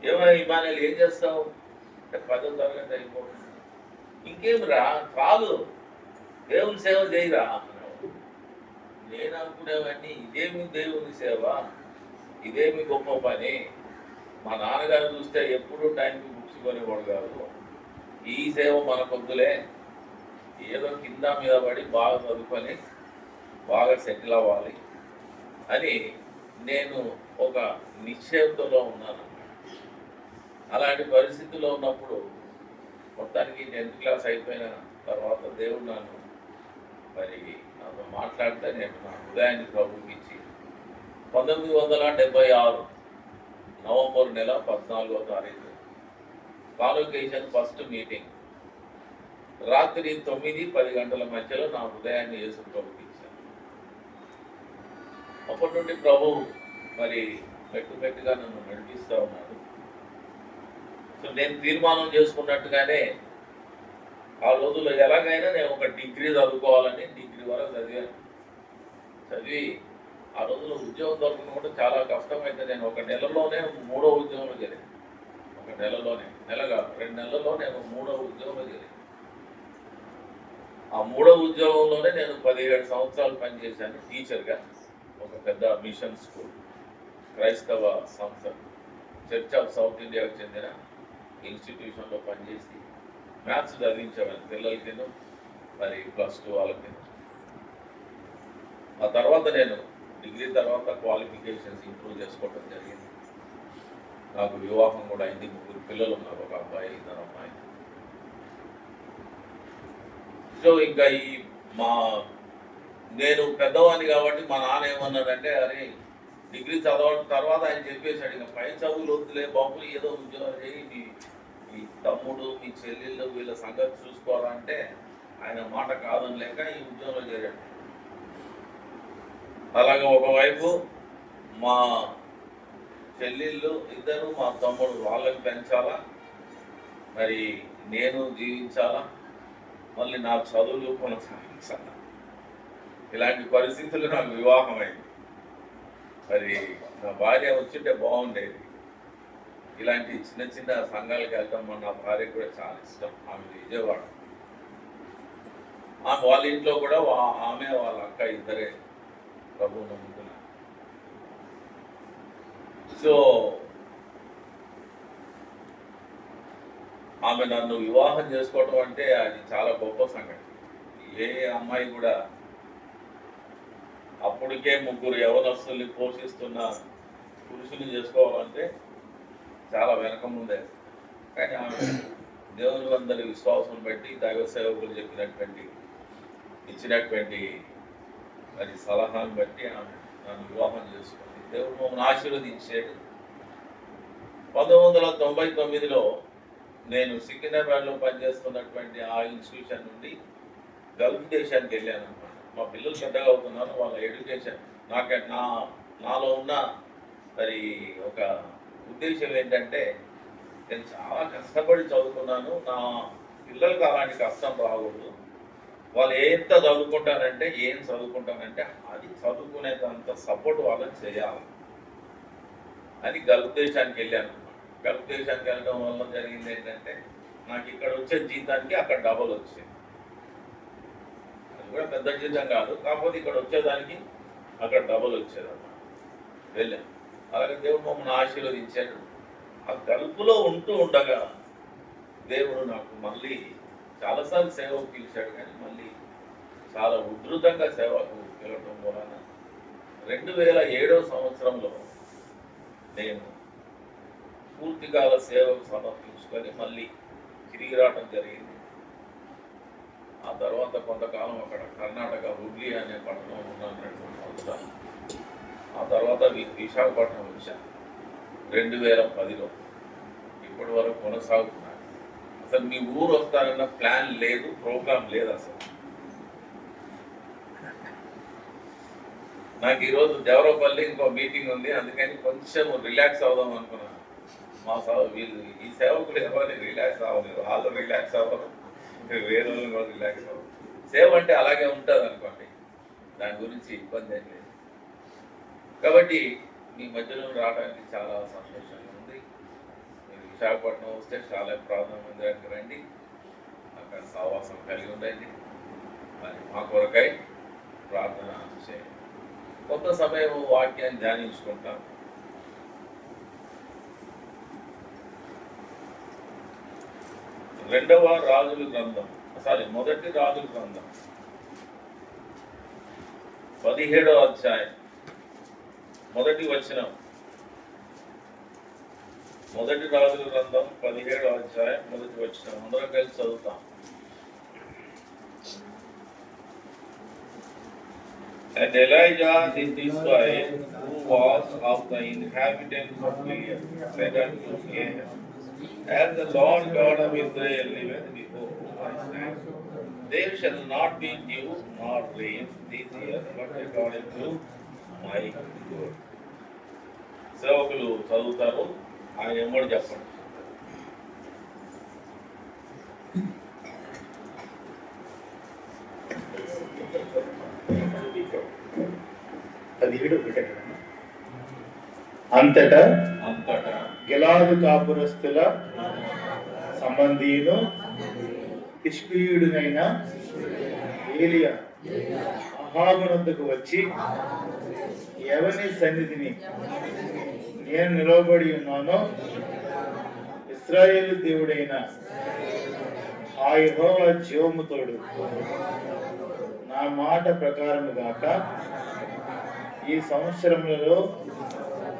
ఏమైనా ఇమానుయేల్ ఏం చేస్తావు అంటే 10వ తరగతి అయిపోతుంది, ఇంకేం రా చాలు దేవుని సేవ చేయరా అన్నాడు. నేను అనుకునేవన్నీ ఇదేమి దేవుని సేవ, ఇదేమి గొప్ప పని. మా నాన్నగారు చూస్తే ఎప్పుడు టైంకి బుక్స్ కొనేవాడు కాదు, ఈ సేవ మనకొద్దులే, ఏదో కింద మీద పడి బాగా చదువుకొని బాగా సెటిల్ అవ్వాలి అని నేను ఒక నిశ్చయంతో ఉన్నాను. అలాంటి పరిస్థితుల్లో ఉన్నప్పుడు మొత్తానికి 10th క్లాస్ అయిపోయిన తర్వాత దేవుడు నన్ను మరి నాతో మాట్లాడితే నేను నా హృదయాన్ని ప్రభువుకి ఇచ్చి 1976 నవంబర్ నెల 14వ తారీఖు కాన్వకేషన్ ఫస్ట్ మీటింగ్ రాత్రి 9-10 గంటల మధ్యలో నా హృదయాన్ని యేసు ప్రభుకి ఇచ్చాను. అప్పటి నుండి ప్రభు మరి మెట్టుగా నన్ను నడిపిస్తూ ఉన్నాడు. సో నేను తీర్మానం చేసుకున్నట్టుగానే ఆ రోజుల్లో ఎలాగైనా నేను ఒక డిగ్రీ చదువుకోవాలని డిగ్రీ వరకు చదివి ఆ రోజుల్లో ఉద్యోగం దొరకడం కూడా చాలా కష్టమైతే నేను ఒక నెలలోనే 3వ ఉద్యోగంలో చేరాను. ఒక నెలలోనే, నెలగా 2 నెలల్లో నేను 3వ ఉద్యోగంలో చేరాను. ఆ 3వ ఉద్యోగంలోనే నేను 17 సంవత్సరాలు పనిచేశాను టీచర్గా. ఒక పెద్ద మిషన్ స్కూల్, క్రైస్తవ సంస్థ, చర్చ్ ఆఫ్ సౌత్ ఇండియాకు చెందిన ఇన్స్టిట్యూషన్లో పనిచేసి మ్యాథ్స్ చదివించేవాడిని పిల్లలకి, మరి +2 వాళ్ళకి. ఆ తర్వాత నేను డిగ్రీ తర్వాత క్వాలిఫికేషన్స్ ఇంప్రూవ్ చేసుకోవడం జరిగింది. నాకు వివాహం కూడా అయింది, 3 పిల్లలు ఉన్నారు, ఒక అబ్బాయి 2 అమ్మాయి. సో ఇంకా నేను పెద్దవాడిని కాబట్టి మా నాన్న ఏమన్నాడంటే, అరే డిగ్రీ చదవడం తర్వాత ఆయన చెప్పేశాడు, ఇంకా పై చదువులు వద్దులే బాబు, ఏదో ఉద్యోగం చేయి, మీ తమ్ముడు మీ చెల్లెళ్ళు వీళ్ళ సంగతి చూసుకోవాలంటే ఆయన మాట కాదని లేక ఈ ఉద్యోగంలో చేరాడు. అలాగే ఒకవైపు మా చెల్లెళ్ళు ఇద్దరు, మా తమ్ముడు వాళ్ళని పెంచాలా, మరి నేను జీవించాలా, మళ్ళీ నా చదువులు కొనసాగించాలా. ఇలాంటి పరిస్థితులు నాకు వివాహం అయింది. మరి నా భార్య వచ్చింటే బాగుండేది. ఇలాంటి చిన్న చిన్న సంఘాలకు వెళ్తాం. నా భార్యకు కూడా చాలా ఇష్టం. ఆమె విజయవాడ. ఆమె వాళ్ళ ఇంట్లో కూడా ఆమె వాళ్ళ అక్క ఇద్దరే ప్రభువు నమ్ముతున్నారు. సో ఆమె నన్ను వివాహం చేసుకోవడం అంటే అది చాలా గొప్ప సంగతి. ఏ అమ్మాయి కూడా అప్పటికే 3 యవనస్తుల్ని పోషిస్తున్న పురుషుని చేసుకోవాలంటే చాలా వెనక ముందే. కానీ ఆమె దేవుని అందరి విశ్వాసం బట్టి దైవ సేవకులు ఇచ్చినటువంటి మరి సలహాను బట్టి ఆమె నన్ను వివాహం చేసుకుంది. దేవుడు మమ్మల్ని ఆశీర్వదించాడు. 1999లో నేను సికింద్రాబాద్లో పనిచేస్తున్నటువంటి ఆ ఇన్స్టిట్యూషన్ నుండి గల్ఫ్ దేశానికి వెళ్ళాను అనమాట. మా పిల్లలు పెద్దగా అవుతున్నారు. వాళ్ళ ఎడ్యుకేషన్ నాలో ఉన్న మరి ఒక ఉద్దేశం ఏంటంటే, నేను చాలా కష్టపడి చదువుకున్నాను. నా పిల్లలకు అలాంటి కష్టం రాకూడదు. వాళ్ళు ఎంత చదువుకుంటారంటే అది చదువుకునేంత సపోర్ట్ వాళ్ళకి చేయాలి అని గల్ఫ్ దేశానికి వెళ్ళాను. గల్ఫ్ దేశానికి వెళ్ళడం వల్ల జరిగింది ఏంటంటే, నాకు ఇక్కడ వచ్చే జీతానికి అక్కడ డబల్ వచ్చింది. అది కూడా పెద్ద జీతం కాదు, కాకపోతే ఇక్కడ వచ్చేదానికి అక్కడ డబల్ వచ్చేదన్నమాట. వెళ్ళాను. అలాగే దేవుడు మమ్మల్ని ఆశీర్వదించాడు. ఆ గల్ఫ్లో ఉంటూ ఉండగా దేవుడు నాకు మళ్ళీ చాలాసార్లు సేవకు పిలిచాడు. కానీ మళ్ళీ చాలా ఉధృతంగా సేవకు వెళ్ళటం వలన 2007 సంవత్సరంలో నేను పూర్తికాల సేవకు సమర్పించుకొని మళ్ళీ తిరిగి రావడం జరిగింది. ఆ తర్వాత కొంతకాలం అక్కడ కర్ణాటక హుబ్లీ అనే పట్టణం ఉన్నాను 2 సంవత్సరాలు. ఆ తర్వాత విశాఖపట్నం వచ్చాను 2010లో. ఇప్పటి వరకు కొనసాగుతున్నాను. అసలు మీ ఊరు వస్తారన్న ప్లాన్ లేదు, ప్రోగ్రాం లేదు అసలు. నాకు ఈరోజు దేవరపల్లి ఇంకో మీటింగ్ ఉంది, అందుకని కొంచెం రిలాక్స్ అవుదాం అనుకున్నాను. వీళ్ళు ఈ సేవకులు ఎవరిని రిలాక్స్ అవ్వలేదు. వాళ్ళు రిలాక్స్ అవ్వరు, వేరే వాళ్ళు కూడా రిలాక్స్ అవ్వరు. సేవ అంటే అలాగే ఉంటుంది అనుకోండి, దాని గురించి ఇబ్బంది ఏం లేదు. కాబట్టి మీ మధ్యలో రావడానికి చాలా సంతోషంగా ఉంది. మీరు విశాఖపట్నం వస్తే చాలా ప్రార్థన మందిరానికి రండి, అక్కడ సహవాసం కలిగి ఉండండి. మరి మా కొరకై ప్రార్థన చేయండి. కొంత సమయం వాక్యాన్ని ధ్యానించుకుంటాం. మొదటి రాజుల గ్రంథం 17వ అధ్యాయం మొదటి వచనం. మొదటి రాజుల గ్రంథం 17వ అధ్యాయం మొదటి వచనం. అందరం కలిసి చదువుతాం. And Elijah the Tishbite, who was of the inhabitants of Gilead, said unto Ahab, As the Lord God of Israel liveth before whom I stand, there shall not be dew nor rain this year, but according to my word. సేవకులు చదువుతారు, ఆయన ఎమ్మడి చెప్పండి. అంతటా గిలాదు కాపురస్తుల సంబంధీయును తిష్బీయుడునైన ఏలియా అహాబునొద్దకు వచ్చి, ఎవని సన్నిధిని నేను నిలవబడి ఉన్నానో ఇశ్రాయేలు దేవుడైన ఆ యెహోవా జీవము తోడు, నా మాట ప్రకారము గాక ఈ సంవత్సరములలో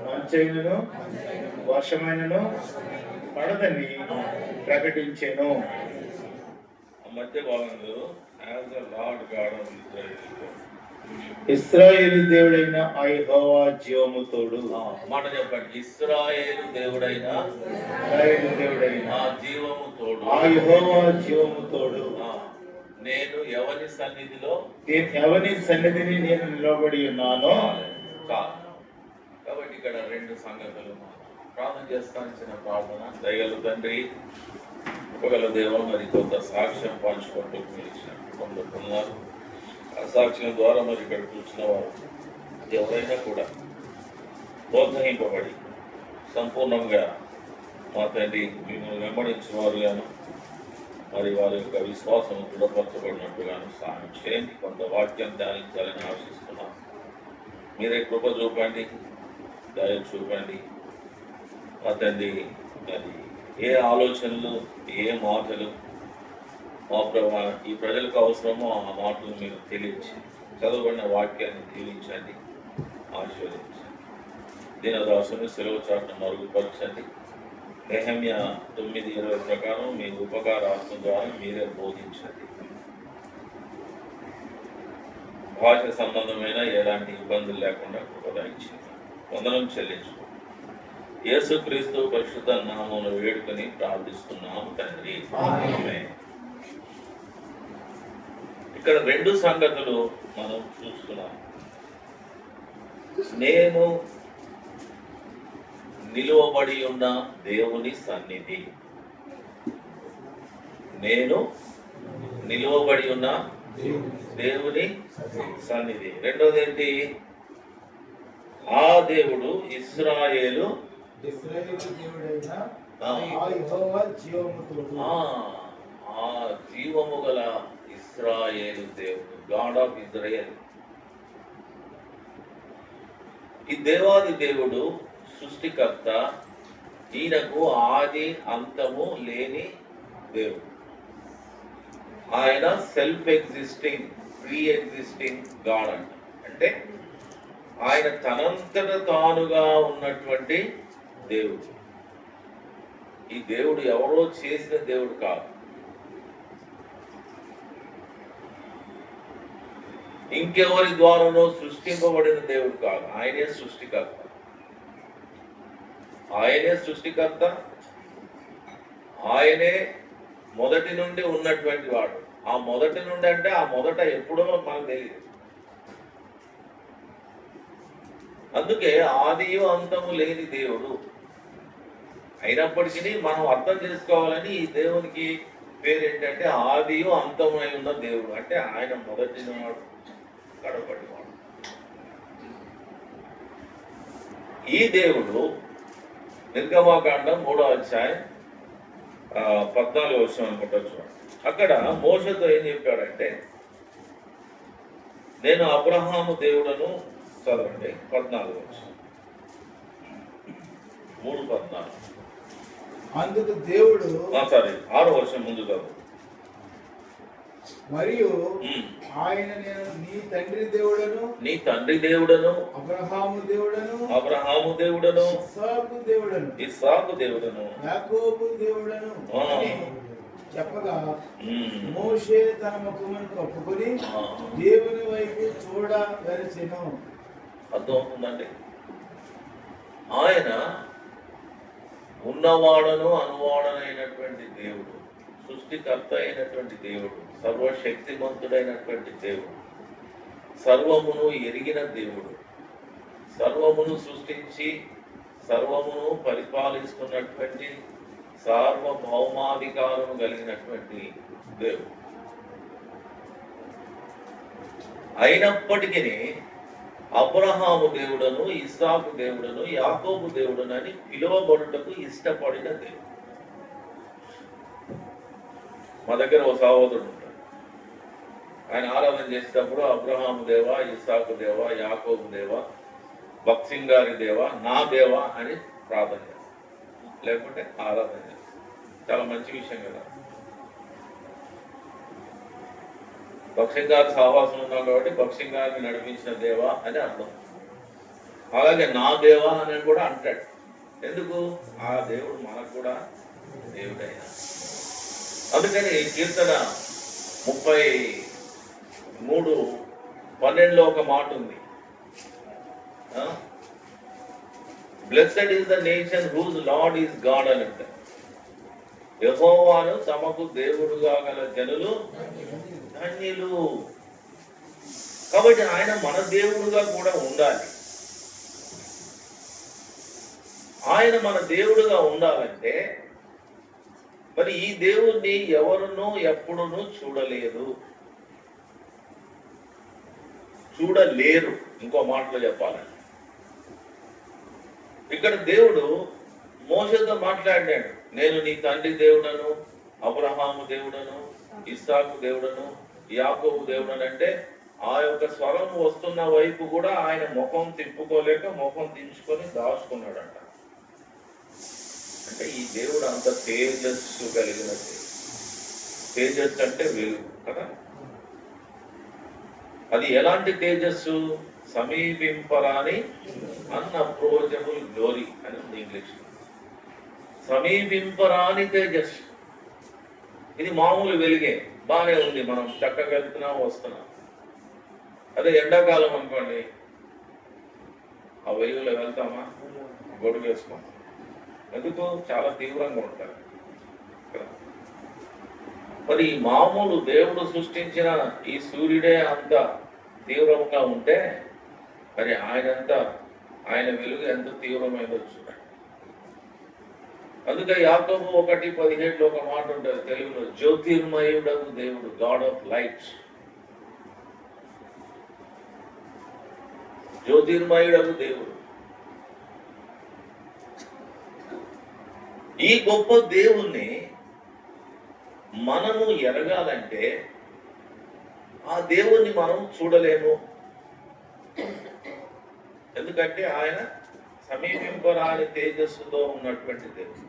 మంచైనను వర్షమైనను పడదని ప్రకటించెను. మధ్య భాగంలో ఇశ్రాయేలు దేవుడైన ఆ యెహోవా జీవము తోడు. మాట చెప్పండి. ఇశ్రాయేలు దేవుడైన ఆ జీవము తోడు, ఆ యెహోవా జీవము తోడు. నేను ఎవరి సన్నిధిని నేను నిలబడి ఉన్నానో. కాబట్టి ఇక్కడ 2 సంగతులు ప్రార్థన చేస్తాను. చిన్న ప్రార్థన. దయగల తండ్రి, కృపగల దేవ, మరి కొంత సాక్ష్యం పంచుకుంటూ మీరు పొందుతున్నారు. సాక్ష్యం ద్వారా మరి ఇక్కడ కూర్చున్న వారు ఎవరైనా కూడా ప్రోత్సహింపబడి సంపూర్ణంగా మా తండ్రి మిమ్మల్ని వెంబడించిన వారుగాను మరి వారి యొక్క విశ్వాసం దృఢపరచబడినట్టుగాను సహాయం చేయండి. కొంత వాక్యం ధ్యానించాలని ఆశిస్తున్నాం. మీరే కృప చూపండి, దయ చూపండి మా తండ్రి. అది ఏ ఆలోచనలు, ఏ మాటలు మా ప్రభా ఈ ప్రజలకు అవసరమో ఆ మాటలు మీరు తెలియచి చదవబడిన వాక్యాన్ని దీవించండి, ఆశీర్వదించండి. దీనదాసుని సెలవు చాటును మరుగుపరచండి. నెహెమ్యా 9:20 ప్రకారం మీ ఉపకారాత్మ ద్వారా మీరే బోధించండి. భాష సంబంధమైన ఎలాంటి ఇబ్బందులు లేకుండా కృపదాయించండి. వందనం చెల్లించు యేసుక్రీస్తు పరిశుద్ధ నామమున వేడుకొని ప్రార్థిస్తున్నాము తండ్రి, ఆమేన్. ఇక్కడ 2 సంగతులు మనం చూస్తున్నాం. నేను నిలువబడి ఉన్న దేవుని సన్నిధి. నేను నిలువబడి ఉన్న దేవుని సన్నిధి. రెండోది ఏంటి? ఆ దేవుడు ఇశ్రాయేలు ఆ జీవము గల ఇశ్రాయేలు దేవుడు, గాడ్ ఆఫ్ ఇజ్రాయేల్. ఈ దేవాది దేవుడు సృష్టికర్త. ఈయనకు ఆది అంతము లేని దేవుడు. ఆయన self existing, pre existing God అంటే ఆయన తనంతట తానుగా ఉన్నటువంటి దేవుడు. ఈ దేవుడు ఎవరో చేసిన దేవుడు కాదు. ఇంకెవరి ద్వారానో సృష్టింపబడిన దేవుడు కాదు. ఆయనే సృష్టికర్త. ఆయనే సృష్టికర్త. ఆయనే మొదటి నుండి ఉన్నటువంటి వాడు. ఆ మొదటి నుండి అంటే ఆ మొదట ఎప్పుడో మనకు తెలియదు. అందుకే ఆదియు అంతము లేని దేవుడు. అయినప్పటికీ మనం అర్థం చేసుకోవాలని ఈ దేవునికి పేరు ఏంటంటే ఆదియు అంతమై ఉన్న దేవుడు. అంటే ఆయన మొదటి వాడు, కడపటి వాడు. ఈ దేవుడు నిర్గమాకాండం 3వ అధ్యాయం 14వ వచనం అనుకుంటా చూడండి. అక్కడ మోషేతో ఏం చెప్పాడంటే, నేను అబ్రహాము దేవుడను, చదవండి 14వ వచనం, 3:14. అందుకు దేవుడు 6వ వచనం ముందు చదువు. మరియు ఆయన నేను నీ తండ్రి దేవుడను, నీ తండ్రి దేవుడను, అబ్రహాము దేవుడను, అబ్రహాము దేవుడను, ఇస్సాకు దేవుడను, యాకోబు దేవుడను అని చెప్పగా మోషే తన ముఖమును కప్పుకొని దేవుని వైపు చూడవలసెను. అర్థమవుతుందండి. ఆయన ఉన్నవాడను అనువాడనైనటువంటి దేవుడు, సృష్టికర్త అయినటువంటి దేవుడు, సర్వశక్తిమంతుడైనటువంటి దేవుడు, సర్వమును ఎరిగిన దేవుడు, సర్వమును సృష్టించి సర్వమును పరిపాలిస్తున్నటువంటి సార్వభౌమాధికారము కలిగినటువంటి దేవుడు. అయినప్పటికీ అబ్రహాము దేవుడను, ఇస్సాకు దేవుడను, యాకోబు దేవుడను అని పిలువబడుటకు ఇష్టపడిన దేవుడు. మా దగ్గర ఓ సహోదరుడు ఉంటాడు. ఆయన ఆరాధన చేసేటప్పుడు అబ్రహాము దేవా, ఇస్సాకు దేవా, యాకోబు దేవా, భక్సింగ్ గారి దేవా, నా దేవా అని ప్రార్థన చేస్తాడు. లేకుంటే ఆరాధన చేస్తాడు. చాలా మంచి విషయం కదా. భక్సింగ్ గారి సహవాసం ఉన్నాం కాబట్టి భక్సింగ్ గారిని నడిపించిన దేవా అని అర్థం. అలాగే నా దేవా అని కూడా అంటాడు. ఎందుకు? ఆ దేవుడు మనకు కూడా దేవుడైనా. అందుకని కీర్తన 33:12 ఒక మాట ఉంది. Blessed is the nation whose lord is god అని అంటారు. యెహోవాను తమకు దేవుడుగా గల జనులు ధన్యులు. కాబట్టి ఆయన మన దేవుడుగా కూడా ఉండాలి. ఆయన మన దేవుడుగా ఉండాలంటే మరి ఈ దేవుణ్ణి ఎవరునూ ఎప్పుడునూ చూడలేదు. చూడలేరు. ఇంకో మాటలో చెప్పాలంటే ఇక్కడ దేవుడు మోషేతో మాట్లాడాడు. నేను నీ తండ్రి దేవుడను, అబ్రహాము దేవుడను, ఇస్సాకు దేవుడను, యాకోబు దేవుడను అంటే ఆ యొక్క స్వరం వస్తున్న వైపు కూడా ఆయన ముఖం తిప్పుకోలేక ముఖం దించుకొని దాచుకున్నాడంట. అంటే ఈ దేవుడు అంత తేజస్సు కలిగిన దేవుడు. తేజస్సు అంటే వెలుగు కదా. అది ఎలాంటి తేజస్సు? సమీపింపరాని అన్అప్రోచబుల్ గ్లోరీ అని ఉంది ఇంగ్లీష్. సమీపింపరాని తేజస్సు. ఇది మామూలు వెలుగే, బాగానే ఉంది, మనం చక్కగా వెళ్తున్నాం వస్తున్నాం. అదే ఎండాకాలం అనుకోండి, ఆ వెలుగులో వెళ్తామా? గొడుగు వేసుకోం. ఎందుకు? చాలా తీవ్రంగా ఉంటారు. మరి మామూలు దేవుడు సృష్టించిన ఈ సూర్యుడే అంత తీవ్రంగా ఉంటే మరి ఆయన వెలుగు ఎంత తీవ్రమైందో చూడండి. అందుకే యాకోబు 1:17 ఒక మాట ఉంటుంది తెలుగులో, జ్యోతిర్మయుడగు దేవుడు, గాడ్ ఆఫ్ లైట్. జ్యోతిర్మయుడగు దేవుడు. ఈ గొప్ప దేవుణ్ణి మనము ఎరగాలంటే ఆ దేవుణ్ణి మనం చూడలేము. ఎందుకంటే ఆయన సమీపింపరాని తేజస్సుతో ఉన్నటువంటి దేవుడు,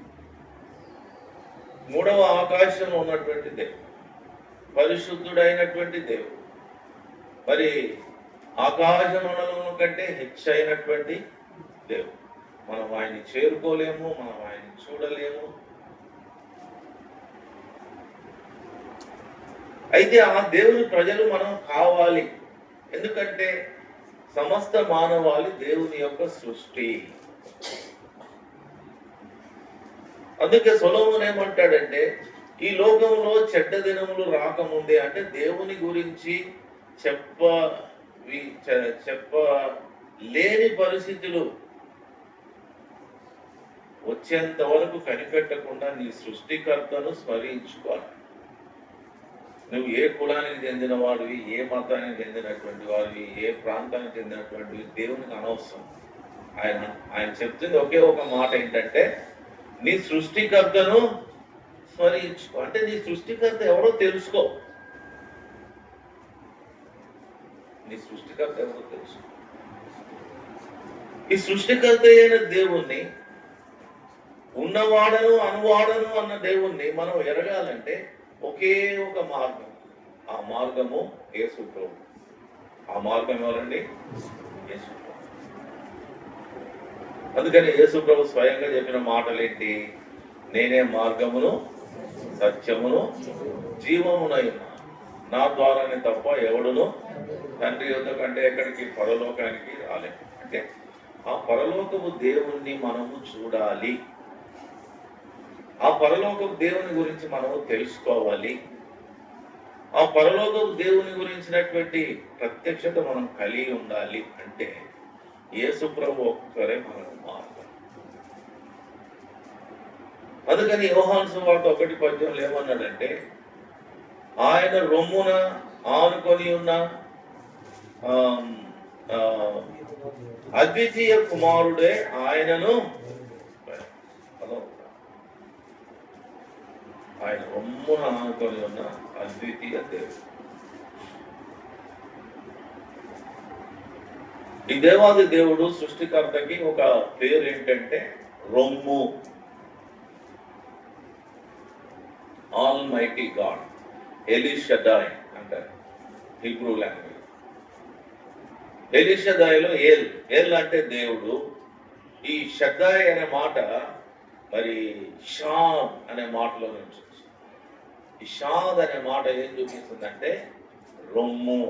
మూడవ ఆకాశంలో ఉన్నటువంటి దేవుడు, పరిశుద్ధుడైనటువంటి దేవుడు, మరి ఆకాశమండలం కంటే హెచ్చైనటువంటి దేవుడు. మనం ఆయన్ని చేరుకోలేము, మనం ఆయన్ని చూడలేము. అయితే ఆ దేవుని ప్రజలు మనం కావాలి. ఎందుకంటే సమస్త మానవాళి దేవుని యొక్క సృష్టి. అందుకే సొలొమోను ఏమంటాడంటే, ఈ లోకంలో చెడ్డ దినములు రాకముందే, అంటే దేవుని గురించి చెప్పలేని పరిస్థితులు వచ్చేంత వరకు కనిపెట్టకుండా నీ సృష్టికర్తను స్మరించుకోవాలి. నువ్వు ఏ కులానికి చెందిన వాడివి, ఏ మతానికి చెందినటువంటి వాడివి, ఏ ప్రాంతానికి చెందినటువంటివి దేవునికి అనవసరం. ఆయన చెప్తుంది ఒకే ఒక మాట ఏంటంటే, నీ సృష్టికర్తను స్మరించుకో. అంటే నీ సృష్టికర్త ఎవరో తెలుసుకో. నీ సృష్టికర్త ఎవరో తెలుసుకో. ఈ సృష్టికర్త అయిన దేవుణ్ణి, ఉన్నవాడను అనువాడను అన్న దేవుణ్ణి మనం ఎరగాలంటే ఒకే ఒక మార్గం. ఆ మార్గము యేసు ప్రభు. ఆ మార్గం ఎవరండి? యేసు ప్రభు. అందుకని యేసు ప్రభు స్వయంగా చెప్పిన మాటలు ఏంటి? నేనే మార్గమును, సత్యమును, జీవమునై ఉన్నా, నా ద్వారానే తప్ప ఎవడును తండ్రి యొద్ద కంటే ఎక్కడికి, పరలోకానికి రాలేదు. అంటే ఆ పరలోకపు దేవుణ్ణి మనము చూడాలి. ఆ పరలోకపు దేవుని గురించి మనము తెలుసుకోవాలి. ఆ పరలోకపు దేవుని గురించినటువంటి ప్రత్యక్షత మనం కలిగి ఉండాలి. అంటే యేసు ప్రభు ఒక్కరే మనకు మార్గం. అందుకని యోహాను సువార్త 1:18 ఏమన్నాడంటే, ఆయన రొమ్మున ఆనుకొని ఉన్న అద్వితీయ కుమారుడే ఆయనను, ఆయన రొమ్మున ఆనుకొని ఉన్న అద్వితీయ దేవుడు. ఈ దేవాది దేవుడు సృష్టికర్తకి ఒక పేరు ఏంటంటే రొమ్ము. ఆల్ మైటీ గాడ్, ఎలిషదాయ్ అంటారు హీబ్రూ లాంగ్వేజ్. ఎలిషదాయ్లో ఎల్ అంటే దేవుడు. ఈ షద్దాయ్ అనే మాట మరి షాద్ అనే మాటలో నుంచి, ఈ షాద్ అనే మాట ఏం చూపిస్తుందంటే రొమ్ము,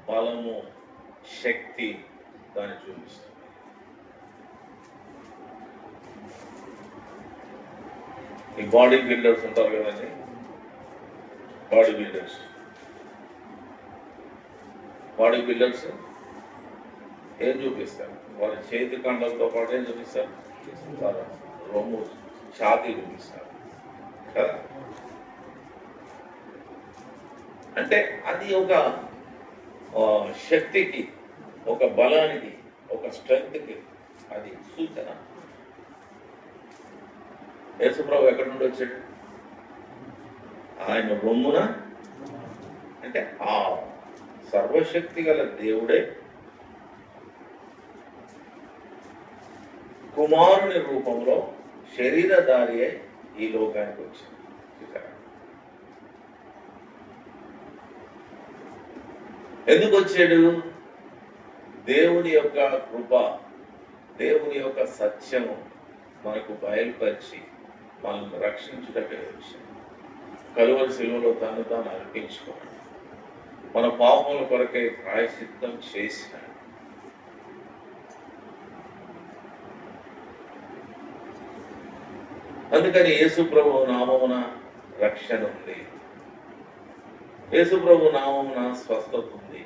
బలము, శక్తి, దాన్ని చూపిస్తుంది. ఈ బాడీ బిల్డర్స్ ఉంటారు కదండి, బాడీ బిల్డర్స్ ఏం చూపిస్తారు? వాళ్ళ చేతి కండలతో పాటు ఏం చూపిస్తారు? రొమ్ము, ఛాతీ చూపిస్తారు కదా. అంటే అది ఒక శక్తికి, ఒక బలానికి, ఒక స్ట్రెంగ్త్కి అది సూచన. యేసుప్రభు ఎక్కడి నుండి వచ్చాడు? ఆయన రొమ్మున, అంటే ఆ సర్వశక్తి గల దేవుడే కుమారుని రూపంలో శరీరధారి అయి ఈ లోకానికి వచ్చింది. ఎందుకు వచ్చాడు? దేవుని యొక్క కృప, దేవుని యొక్క సత్యము మనకు బయలుపరిచి మనల్ని రక్షించుటకే వచ్చాడు. కలువరి శిలువలో తాను తాను అర్పించుకున్నాడు. మన పాపముల కొరకై ప్రాయశ్చిత్తం చేసినాడు. అందుకని యేసుప్రభు నామమున రక్షణ ఉంది, యేసుప్రభు నామమున స్వస్థత ఉంది,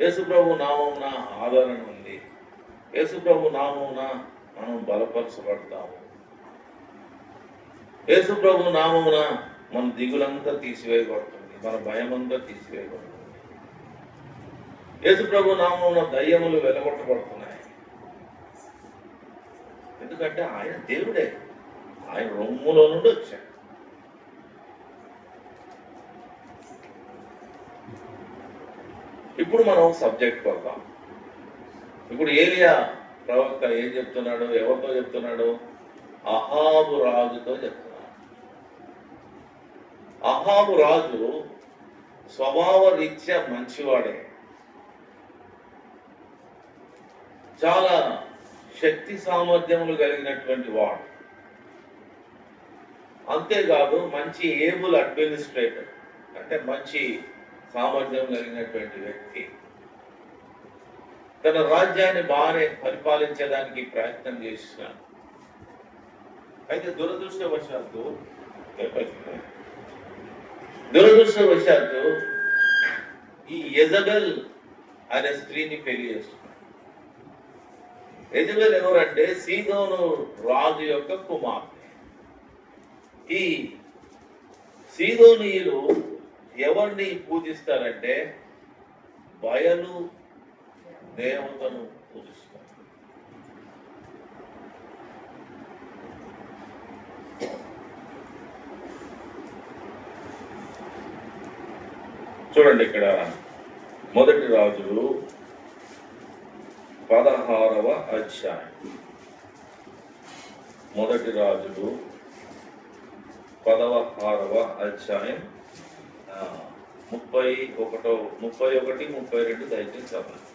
యేసుప్రభు నామమున ఆదరణ ఉంది, యేసుప్రభు నామమున మనం బలపరచబడతాము, యేసుప్రభు నామమున మన దిగులంతా తీసివేయబడుతుంది, మన భయమంతా తీసివేయబడుతుంది. యేసుప్రభు నామమున దయ్యములు వెలగొట్టబడుతున్నాయి. ఎందుకంటే ఆయన దేవుడే, ఆయన రొమ్ములో నుండి వచ్చాడు. ఇప్పుడు మనం సబ్జెక్ట్ కొడతాం. ఇప్పుడు ఏలియా ప్రవక్త ఏం చెప్తున్నాడు? ఎవరితో చెప్తున్నాడు? అహాబు రాజుతో చెప్తున్నాడు. అహాబు రాజు స్వభావ రీత్యా మంచివాడే, చాలా శక్తి సామర్థ్యములు కలిగినటువంటి వాడు. అంతేకాదు మంచి ఏబుల్ అడ్మినిస్ట్రేటర్, అంటే మంచి సామర్థ్యం కలిగినటువంటి వ్యక్తి. తన రాజ్యాన్ని బాగానే పరిపాలించడానికి ప్రయత్నం చేసినాడు. అయితే దురదృష్టవశాత్తు ఈ యెజబెల్ అనే స్త్రీని పెళ్లి చేస్తున్నాడు. యెజబెల్ ఎవరంటే సీదోను రాజు యొక్క కుమార్తె. ఈ సీదోనీయులు ఎవరిని పూజిస్తారంటే బయలు దేవతను పూజిస్తారు. చూడండి, ఇక్కడ మొదటి రాజులు 16వ అధ్యాయం. మొదటి రాజులు 16వ అధ్యాయం 31, 32 దయచేసి చదవండి.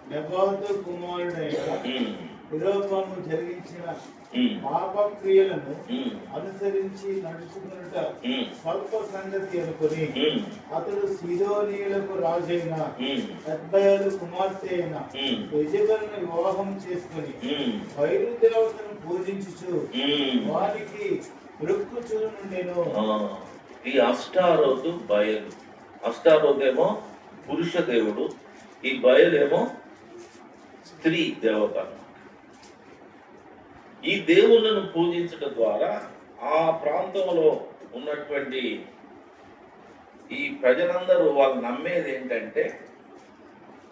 నెబాతు కుమారుడైన యెరోబోము జరిగించిన పాప క్రియలను అనుసరించి నడుచుకున్నట స్వల్ప సంగతి అనుకుని అతడు సీదోనీయులకు రాజైన ఎత్బయలు కుమార్తె అయిన యెజబెలును వివాహం చేసుకుని బయలు దేవతను పూజించుచు వారికి మృక్కుచూ నుండెను. ఈ అష్టారోతు బయలు. అష్టారోతేమో పురుష దేవుడు, ఈ బయలేమో స్త్రీ దేవత. ఈ దేవుళ్ళను పూజించడం ద్వారా ఆ ప్రాంతంలో ఉన్నటువంటి ఈ ప్రజలందరూ వాళ్ళు నమ్మేది ఏంటంటే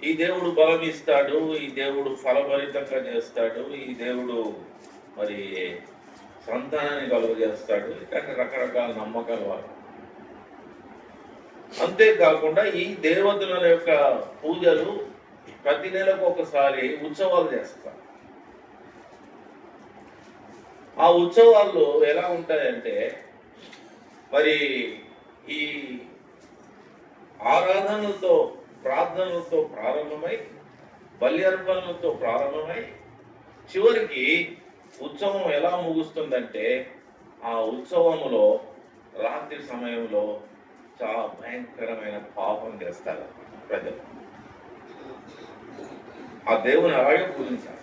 ఈ దేవుడు బలం ఇస్తాడు, ఈ దేవుడు ఫలభరితంగా చేస్తాడు, ఈ దేవుడు మరి సంతానాన్ని కలుగజేస్తాడు, ఇట్లాంటి రకరకాల నమ్మకాలు వాళ్ళు. అంతేకాకుండా ఈ దేవతల యొక్క పూజలు ప్రతి నెలకు ఒకసారి ఉత్సవాలు చేస్తారు. ఆ ఉత్సవాల్లో ఎలా ఉంటాయంటే మరి ఈ ఆరాధనలతో, ప్రార్థనలతో ప్రారంభమై, బల్యర్పణలతో ప్రారంభమై చివరికి ఉత్సవం ఎలా ముగుస్తుందంటే ఆ ఉత్సవంలో రాత్రి సమయంలో చాలా భయంకరమైన పాపం చేస్తారు ప్రజలు. ఆ దేవుని అలాగే పూజించారు.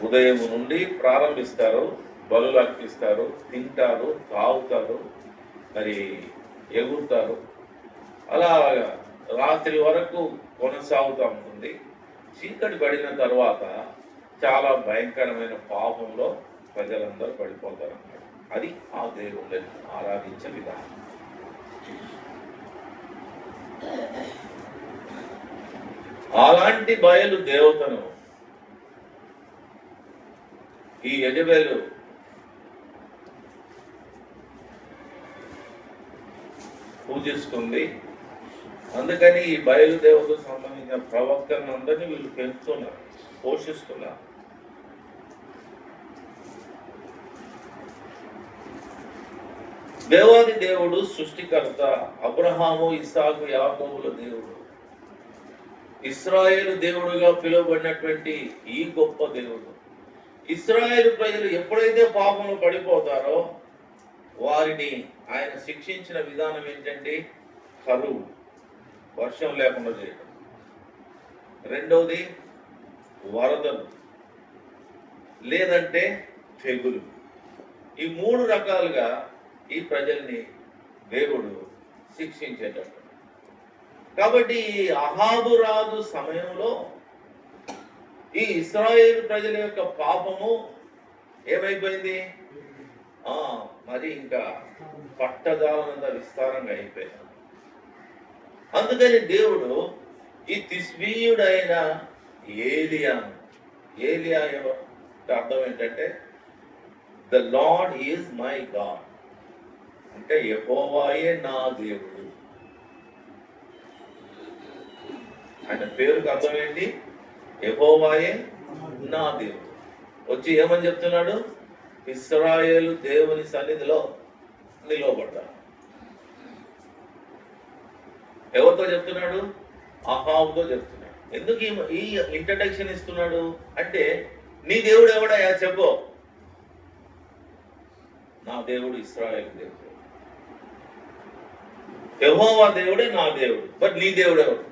ఉదయం నుండి ప్రారంభిస్తారు, బలులు అర్పిస్తారు, తింటారు, తాగుతారు, మరి ఎగురుతారు. అలా రాత్రి వరకు కొనసాగుతూ ఉంటుంది. చీకటి పడిన తర్వాత చాలా భయంకరమైన పాపంలో ప్రజలందరూ పడిపోతారు అన్నమాట. అది ఆ దేవుళ్ళని ఆరాధించే విధానం. అలాంటి బయలు దేవతను ఈ యెజబెలు పూజిస్తుంది. అందుకని ఈ బయలు దేవతకు సంబంధించిన ప్రవక్తలను అందరినీ వీళ్ళు పెంచుతున్నారు, పోషిస్తున్నారు. దేవాది దేవుడు సృష్టికర్త, అబ్రహాము, ఇస్సాకు, యాకోబుల దేవుడు, ఇశ్రాయేలు దేవుడుగా పిలువబడినటువంటి ఈ గొప్ప దేవుడు. ఇశ్రాయేలు ప్రజలు ఎప్పుడైతే పాపంలో పడిపోతారో వారిని ఆయన శిక్షించిన విధానం ఏంటంటే కరువు, వర్షం లేకుండా చేయడం. రెండవది వరదలు, లేదంటే తెగులు. ఈ 3 రకాలుగా ఈ ప్రజల్ని దేవుడు శిక్షించేటట్టు. కాబట్టి ఈ అహాబు రాజు సమయంలో ఈ ఇశ్రాయేలు ప్రజల యొక్క పాపము ఏమైపోయింది? మరి ఇంకా పట్టజాలనంత విస్తారంగా అయిపోయింది. అందుకని దేవుడు ఈ తిష్బీయుడైన ఏలియా అర్థం ఏంటంటే the lord is my God, అంటే యెహోవాయే నా దేవుడు. ఆయన పేరుకి అర్థం ఏంటి? యెహోవాయే నా దేవుడు. వచ్చి ఏమని చెప్తున్నాడు? ఇశ్రాయేలు దేవుని సన్నిధిలో నిలవబడ్డాడు. ఎవరితో చెప్తున్నాడు? అహాబుతో చెప్తున్నాడు. ఎందుకు ఈ ఇంట్రడక్షన్ ఇస్తున్నాడు అంటే, నీ దేవుడు ఎవడయ్యా చెప్పు. నా దేవుడు ఇశ్రాయేలు దేవుడు, యెహోవా దేవుడే నా దేవుడు. బట్ నీ దేవుడు ఎవడు?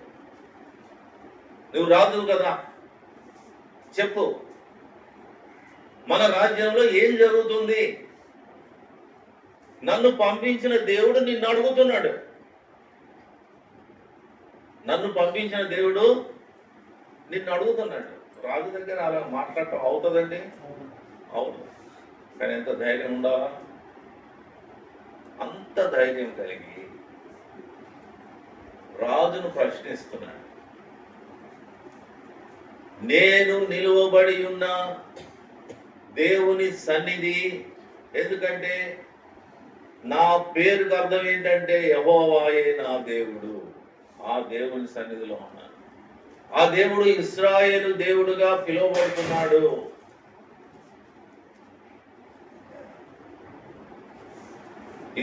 నువ్వు రాజువు కదా, చెప్పు. మన రాజ్యంలో ఏం జరుగుతుంది? నన్ను పంపించిన దేవుడు నిన్ను అడుగుతున్నాడు. నన్ను పంపించిన దేవుడు నిన్ను అడుగుతున్నాడు. రాజు దగ్గర అలా మాట్లాడటం అవుతుందండి? అవును. కానీ ఎంత ధైర్యం ఉండాలా? అంత ధైర్యం కలిగి రాజును ప్రశ్నిస్తున్నాడు. నేను నిలువబడి ఉన్న దేవుని సన్నిధి, ఎందుకంటే నా పేరుకు అర్థం ఏంటంటే యెహోవాయే నా దేవుడు. ఆ దేవుని సన్నిధిలో ఉన్నాను. ఆ దేవుడు ఇశ్రాయేలు దేవుడుగా పిలువబడుతున్నాడు.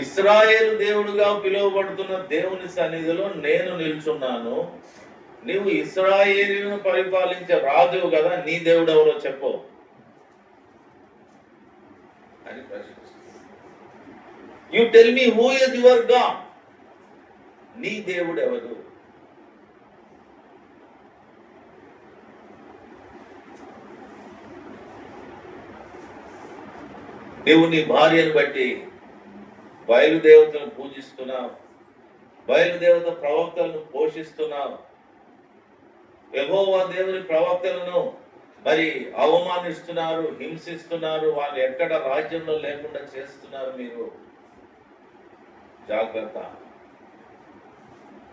ఇశ్రాయేలు దేవుడుగా పిలువబడుతున్న దేవుని సన్నిధిలో నేను నిల్చున్నాను. నీవు ఇశ్రాయేలును పరిపాలించే రాజువు కదా, నీ దేవుడు ఎవరో చెప్పు అని ప్రశ్నిస్తున్నాడు. You tell me who is your god. నీ దేవుడు ఎవరు? నీవు నీ భార్యను బట్టి బయలుదేవతలను పూజిస్తున్నావు, బయలుదేవత ప్రవక్తలను పోషిస్తున్నావు. యెహోవా దేవుని ప్రవక్తలను మరి అవమానిస్తున్నారు, హింసిస్తున్నారు, వాళ్ళు ఎక్కడ రాజ్యంలో లేకుండా చేస్తున్నారు. మీరు జాగ్రత్త.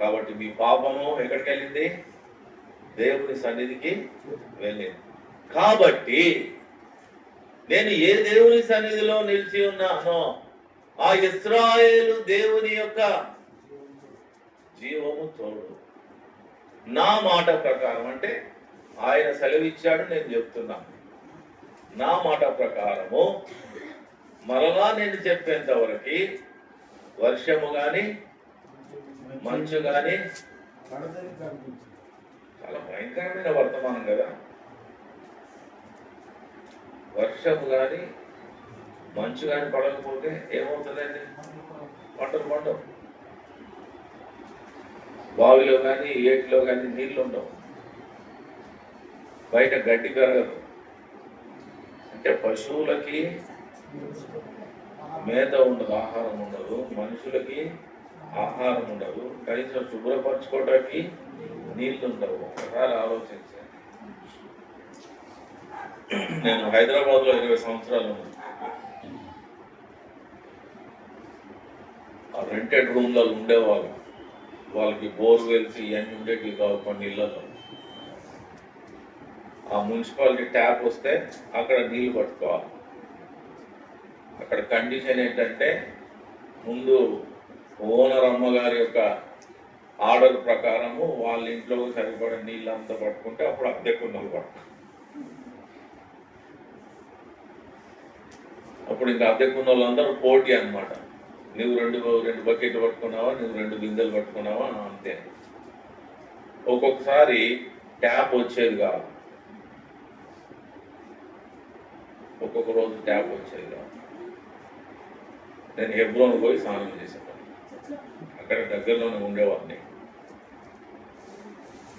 కాబట్టి మీ పాపము ఎక్కడికి వెళ్ళింది? దేవుని సన్నిధికి వెళ్ళింది. కాబట్టి నేను ఏ దేవుని సన్నిధిలో నిలిచి ఉన్నానో ఆ ఇశ్రాయేలు దేవుని యొక్క జీవము తోడు. నా మాట ప్రకారం, అంటే ఆయన సెలవిచ్చాడు, నేను చెప్తున్నాను. నా మాట ప్రకారము మరలా నేను చెప్పేంత వరకు వర్షము గాని మంచు గాని, చాలా భయంకరమైన వర్తమానం కదా. వర్షము గాని మంచు గాని పడకపోతే ఏమవుతుందండి? పంటలు పండవు. బావిలో కానీ ఏటిలో కానీ నీళ్ళు ఉండవు, బయట గడ్డి పెరగదు. అంటే పశువులకి మేత ఉండదు, ఆహారం ఉండదు. మనుషులకి ఆహారం ఉండదు, కనీసం శుభ్రపరచుకోవడానికి నీళ్ళు ఉండవు. ఒకసారి ఆలోచించాను. నేను హైదరాబాద్లో 20 సంవత్సరాలు ఉన్నాను. ఆ రెంటెడ్ రూమ్లలో ఉండేవాళ్ళు, వాళ్ళకి బోర్వెల్స్ ఇవన్నీ ఉండేటివి కావు కొన్ని ఇళ్లలో. ఆ మున్సిపాలిటీ ట్యాప్ వస్తే అక్కడ నీళ్లు పట్టుకోవాలి. అక్కడ కండిషన్ ఏంటంటే ముందు ఓనర్ అమ్మగారి యొక్క ఆర్డర్ ప్రకారము వాళ్ళ ఇంట్లో సరిపడే నీళ్ళు అంతా పట్టుకుంటే అప్పుడు అద్దెకున్నలు పట్టుకుంటారు. అప్పుడు ఇంకా అద్దెకున్న వాళ్ళందరూ పోటీ అనమాట. నువ్వు రెండు బకెట్లు పట్టుకున్నావా, నువ్వు 2 బిందెలు పట్టుకున్నావా, అంతే. ఒక్కొక్కసారి ట్యాప్ వచ్చేది కాదు, ఒక్కొక్క రోజు ట్యాప్ వచ్చేది కాదు. నేను హెబ్రోన్ పోయి స్నానం చేశాను, అక్కడ దగ్గరలోనే ఉండేవాడిని.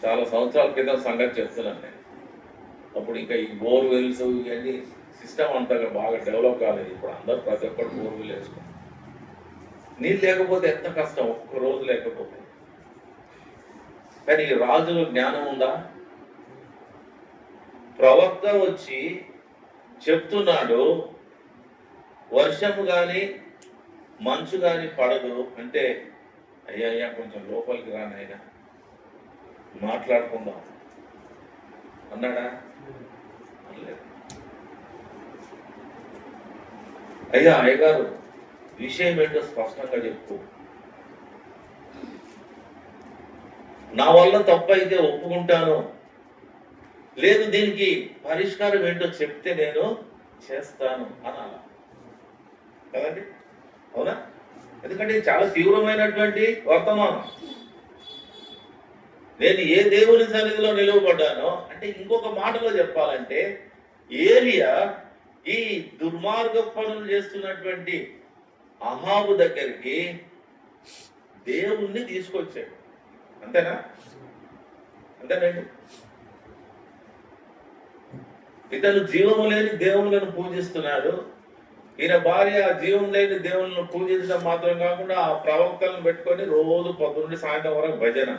చాలా సంవత్సరాల క్రితం సంగతి చెప్తున్నాను నేను. అప్పుడు ఇంకా ఈ బోర్వెల్స్ ఇవన్నీ సిస్టమ్ అంతగా బాగా డెవలప్ కాలేదు. ఇప్పుడు అందరూ ప్రతి ఒక్కరు బోర్వెల్ వేసుకుంటారు. నీళ్ళు లేకపోతే ఎంత కష్టం, ఒక్క రోజు లేకపోతే. కానీ ఈ రాజుల జ్ఞానం ఉందా? ప్రవక్త వచ్చి చెప్తున్నాడు, వర్షము కానీ మంచు కానీ పడదు అంటే, అయ్యా కొంచెం లోపలికి రానైనా మాట్లాడుకుందాం అన్నాడా? అనలేదు. అయ్యగారు విషయం ఏంటో స్పష్టంగా చెప్పు, నా వల్ల తప్పు అయితే ఒప్పుకుంటాను, లేదు దీనికి పరిష్కారం ఏంటో చెప్తే నేను చేస్తాను అనాలా కదండి? అవునా? ఎందుకంటే చాలా తీవ్రమైనటువంటి వర్తమానం. నేను ఏ దేవుని సన్నిధిలో నిలువబడ్డానో అంటే, ఇంకొక మాటలో చెప్పాలంటే, ఏలియా ఈ దుర్మార్గ పనులు చేస్తున్నటువంటి అహాబు దగ్గరికి దేవుణ్ణి తీసుకొచ్చాడు. అంతేనా? అంతేనండి. ఇతను జీవము లేని దేవుళ్ళను పూజిస్తున్నాడు. ఈయన భార్య జీవం లేని దేవుళ్ళను పూజించడం మాత్రం కాకుండా ఆ ప్రవక్తలను పెట్టుకొని రోజు పొద్దున్నే సాయంత్రం వరకు భజన.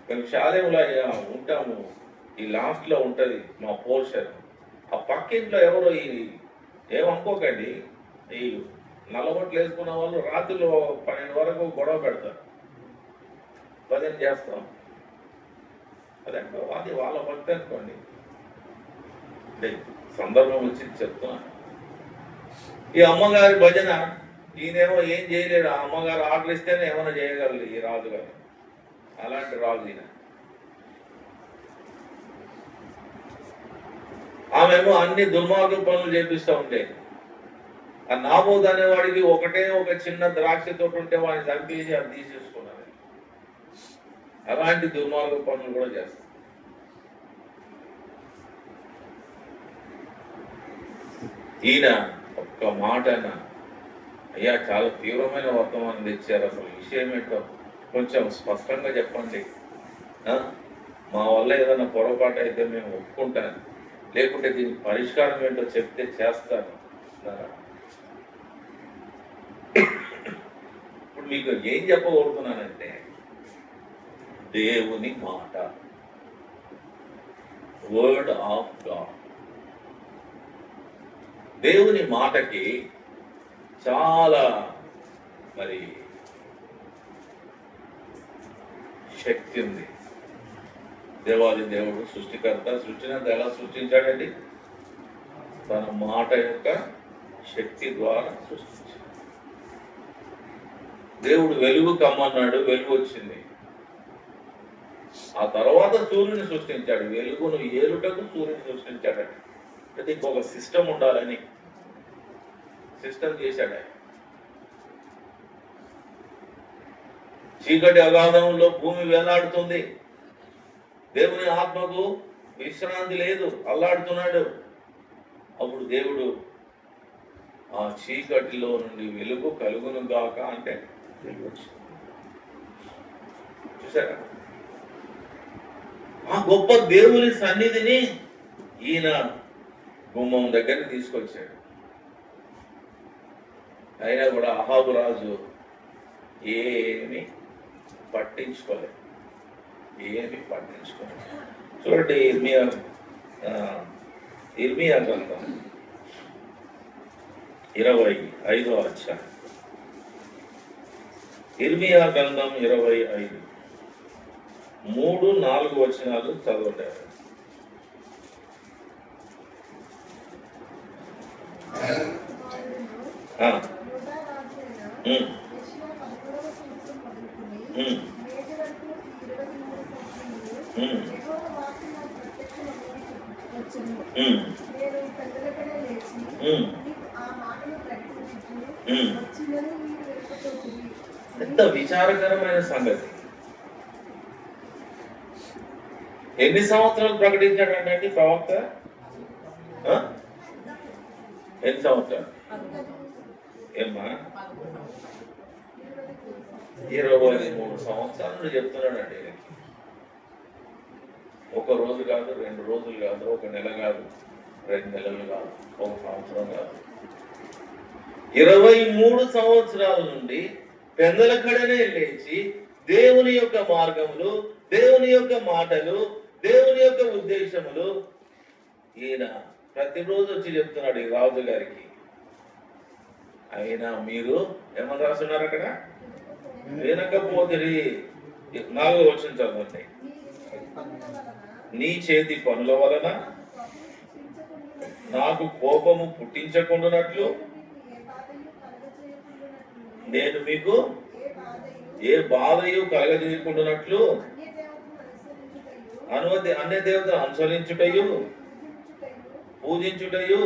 మేము శాలేములో ఉంటాము, ఈ లాస్ట్ లో ఉంటది మా పోర్షన్. ఆ పక్కింట్లో ఎవరో ఏమనుకోకండి, ఈ నల్లబొట్లు వేసుకున్న వాళ్ళు రాత్రిలో 12 వరకు గొడవ పెడతారు, భజన చేస్తాం. అదంటే అది వాళ్ళ భక్తి అనుకోండి. సందర్భం వచ్చి చెప్తున్నాను. ఈ అమ్మగారి భజన, ఈయనేమో ఏం చేయలేడు. ఆ అమ్మగారు ఆర్డర్ ఇస్తేనే ఏమైనా చేయగలరు ఈ రాజుగారు. అలాంటి రాజు ఈయన. ఆమెమో అన్ని దుర్మార్గ పనులు చేపిస్తూ ఉంటే, ఆ నాబోద్ అనేవాడికి ఒకటే ఒక చిన్న ద్రాక్ష తోట ఉంటే వాడిని చంపేసి అది తీసేసుకున్నారు. అలాంటి దుర్మార్గ పనులు కూడా చేస్తారు. ఈయన ఒక్క మాట అయ్యా చాలా తీవ్రమైన వర్తమానం తెచ్చారు, అసలు విషయం ఏంటో కొంచెం స్పష్టంగా చెప్పండి, మా వల్ల ఏదైనా పొరపాటు అయితే మేము ఒప్పుకుంటాను, లేకుంటే దీనికి పరిష్కారం ఏంటో చెప్తే చేస్తాను. ఇప్పుడు మీకు ఏం చెప్పబోతున్నానంటే, దేవుని మాట, వర్డ్ ఆఫ్ గాడ్. దేవుని మాటకి చాలా మరి శక్తి ఉంది. దేవాది దేవుడు సృష్టికర్త, సృష్టినంత ఎలా సృష్టించాడండి? తన మాట యొక్క శక్తి ద్వారా సృష్టించాడు. దేవుడు వెలుగు కమ్మన్నాడు, వెలుగు వచ్చింది. ఆ తర్వాత సూర్యుని సృష్టించాడు. వెలుగును ఏలుటకు సూర్యుని సృష్టించాడు. అంటే ఇంకొక సిస్టమ్ ఉండాలని సిస్టమ్ చేశాడు ఆయన. చీకటి అగాధంలో భూమి వేలాడుతుంది, దేవుని ఆత్మకు విశ్రాంతి లేదు, అల్లాడుతున్నాడు. అప్పుడు దేవుడు ఆ చీకటిలో నుండి వెలుగు కలుగును గాక అంటే వెలుగు వచ్చింది. చూసారా? ఆ గొప్ప దేవుని సన్నిధిని ఈయన గుమ్మం దగ్గరికి తీసుకొచ్చాడు. అయినా కూడా అహాబు రాజు ఏమి పట్టించుకోలేదు. చూడండి, ఇర్మియా గ్రంథం 25వ అధ్యాయం. ఇర్మియా గ్రంథం 25 3-4 వచనాలు చదవలేరు. ఎంత విచారకరమైన సంగతి. ఎన్ని సంవత్సరాలు ప్రకటించాడంటే ప్రవక్త? ఎన్ని సంవత్సరాలు? ఏమ్మా 23 సంవత్సరాలు చెప్తున్నాడండి. ఒక రోజు కాదు, 2 రోజులు కాదు, ఒక నెల కాదు, 2 నెలలు కాదు, ఒక సంవత్సరం కాదు, 23 సంవత్సరాల నుండి పెందల కడనే లేచి దేవుని యొక్క మార్గములు, దేవుని యొక్క మాటలు, దేవుని యొక్క ఉద్దేశములు ఈయన ప్రతిరోజు వచ్చి చెప్తున్నాడు ఈ రాజు గారికి. అయినా మీరు ఏమని రాస్తున్నారు అక్కడ? వినకపోతిరి. 4వ వచనం చదవండి. నీ చేతి పనుల వలన నాకు కోపము పుట్టించకుండానట్లు నేను మీకు ఏ బాధయు కలగజేయకుండానట్లు అన్య దేవతను అనుసరించుటయు పూజించుటయు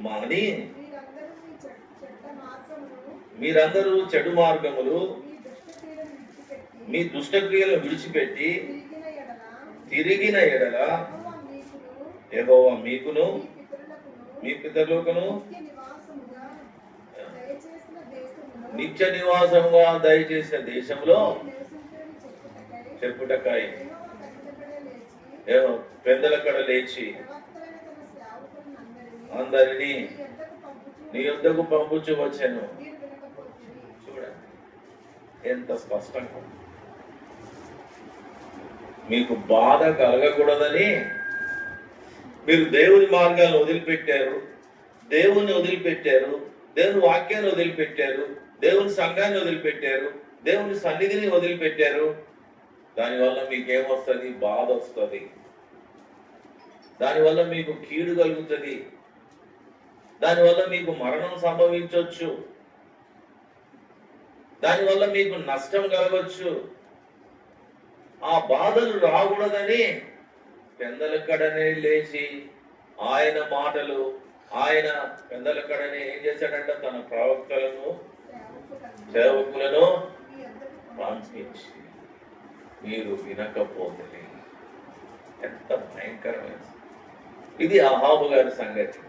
మాని మీరందరూ చెడు మార్గములు మీ దుష్టక్రియలు విడిచిపెట్టి తిరిగిన ఎడల యెహోవా మీకును మీ పితరులకును నిత్య నివాసంగా దయచేసిన దేశంలో చెప్పుటకాయ పెందలకడ లేచి అందరినీ నీ యొద్దకు పంపుచు వచ్చాను. చూడండి ఎంత స్పష్టంగా. మీకు బాధ కలగకూడదని మీరు దేవుని మార్గాలను వదిలిపెట్టారు, దేవుని వదిలిపెట్టారు, దేవుని వాక్యాన్ని వదిలిపెట్టారు, దేవుని సంఘాన్ని వదిలిపెట్టారు, దేవుని సన్నిధిని వదిలిపెట్టారు. దానివల్ల మీకేమొస్తుంది? బాధ వస్తుంది. దానివల్ల మీకు కీడు కలుగుతుంది. దానివల్ల మీకు మరణం సంభవించవచ్చు. దానివల్ల మీకు నష్టం కలగవచ్చు. ఆ బాధలు రాకూడదని పెందలకడనే లేచి ఆయన మాటలు, ఆయన పెందలకడనే ఏం చేశాడంటే తన ప్రవక్తలను సేవకులను పంపించి మీరు వినకపోతే. ఎంత భయంకరమైన ఇది అహాబు గారి సంగతి.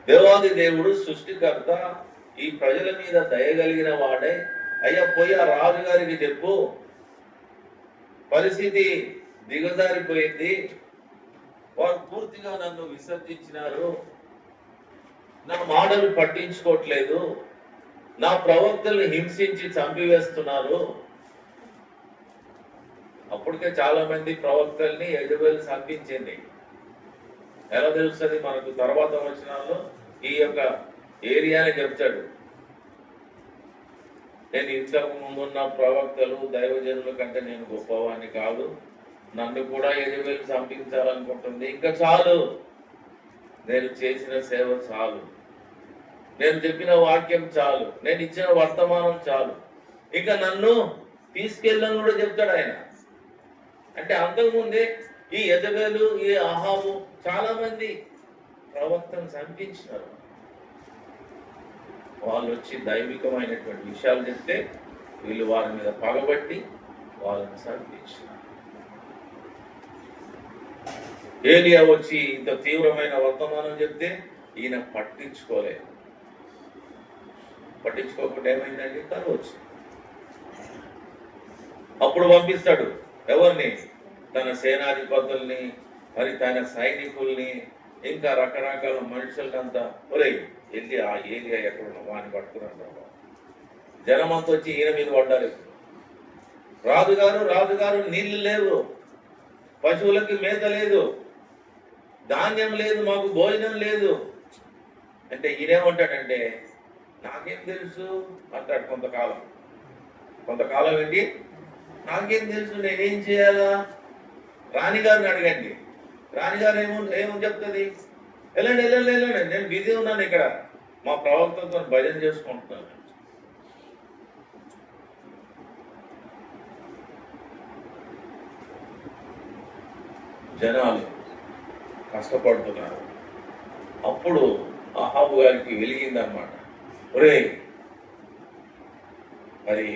దేవాది దేవుడు సృష్టికర్త, ఈ ప్రజల మీద దయగలిగిన వాడే. అయ్యా పోయి ఆ రాజుగారికి చెప్పు, పరిస్థితి దిగజారిపోయింది, వారు పూర్తిగా నన్ను విసర్జించినారు, నా మాటలు పట్టించుకోవట్లేదు, నా ప్రవక్తల్ని హింసించి చంపివేస్తున్నారు. అప్పటికే చాలా మంది ప్రవక్తల్ని యెజబెల్ చంపించింది. ఎలా తెలుస్తుంది మనకు? తర్వాత వచనాల్లో ఈ యొక్క ఏరియాని చెప్తాడు. నేను ఇంతకు ముందున్న ప్రవక్తలు దైవజనుల కంటే నేను గొప్పవాడిని కాదు, నన్ను కూడా యెజబెల్ చంపించాలనుకుంటుంది. ఇంకా చాలు, నేను చేసిన సేవ చాలు, నేను చెప్పిన వాక్యం చాలు, నేను ఇచ్చిన వర్తమానం చాలు, ఇక నన్ను తీసుకెళ్ళని కూడా చెప్తాడు ఆయన. అంటే అంతకుముందే ఈ యెజబెలు, ఈ అహాబు చాలా మంది ప్రవక్తను చంపించినారు. వాళ్ళు వచ్చి దైవికమైనటువంటి విషయాలు చెప్తే వీళ్ళు వారి మీద పగబట్టి వాళ్ళని చంపించినారు. ఏలియా వచ్చి ఇంత తీవ్రమైన వర్తమానం చెప్తే ఈయన పట్టించుకోలేదు. పట్టించుకోకుండా ఏమైందండి? కరువు వచ్చింది. అప్పుడు పంపిస్తాడు ఎవరిని? తన సేనాధిపతుల్ని, మరి తన సైనికుల్ని, ఇంకా రకరకాల మనుషులంతా, ఒరే వెళ్ళి ఆ ఏరియా ఎక్కడ వాడిని పట్టుకున్నాడు. జనమంతా వచ్చి ఈయన మీద పడ్డారు. రాజుగారు రాజుగారు నీళ్లు లేవు, పశువులకి మేత లేదు, ధాన్యం లేదు, మాకు భోజనం లేదు అంటే ఈయనేమంటాడంటే నాకేం తెలుసు అంటాడు. కొంతకాలం ఏంటి నాకేం తెలుసు, నేనేం చేయాలా? రాణిగారిని అడగండి, రాణిగారు ఏమని చెప్తుంది, వెళ్ళండి నేను బిజీ ఉన్నాను, ఇక్కడ మా ప్రవక్తతో భజన చేసుకుంటున్నాను. జనాలు కష్టపడుతున్నారు. అప్పుడు అహాబు గారికి వెలిగిందనమాట. ఒరేయ్, మరి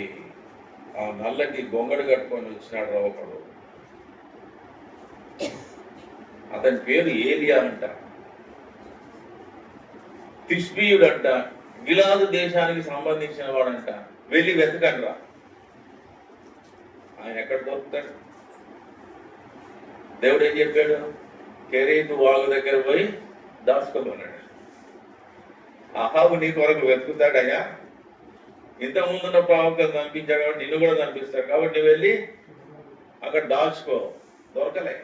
ఆ నల్లటి గొంగడు కట్టుకొని వచ్చినాడు ఒకడు, అతని పేరు ఏలియా అంట, తిష్బీయుడు అంట, గిలాదు దేశానికి సంబంధించిన వాడంట, వెళ్ళి వెతకండ్రా. ఆయన ఎక్కడ దొరుకుతాడు? దేవుడు ఏం చెప్పాడు? కెరీతు వాగు దగ్గర పోయి దాచుకోమన్నాడు. అహాబు నీ కొరకు వెతుకుతాడయ్యా, ఇంతకుముందున్న ప్రవక్తను చంపించాడు కాబట్టి నిన్ను కూడా చంపిస్తాడు, కాబట్టి వెళ్ళి అక్కడ దాచుకో. దొరకలే.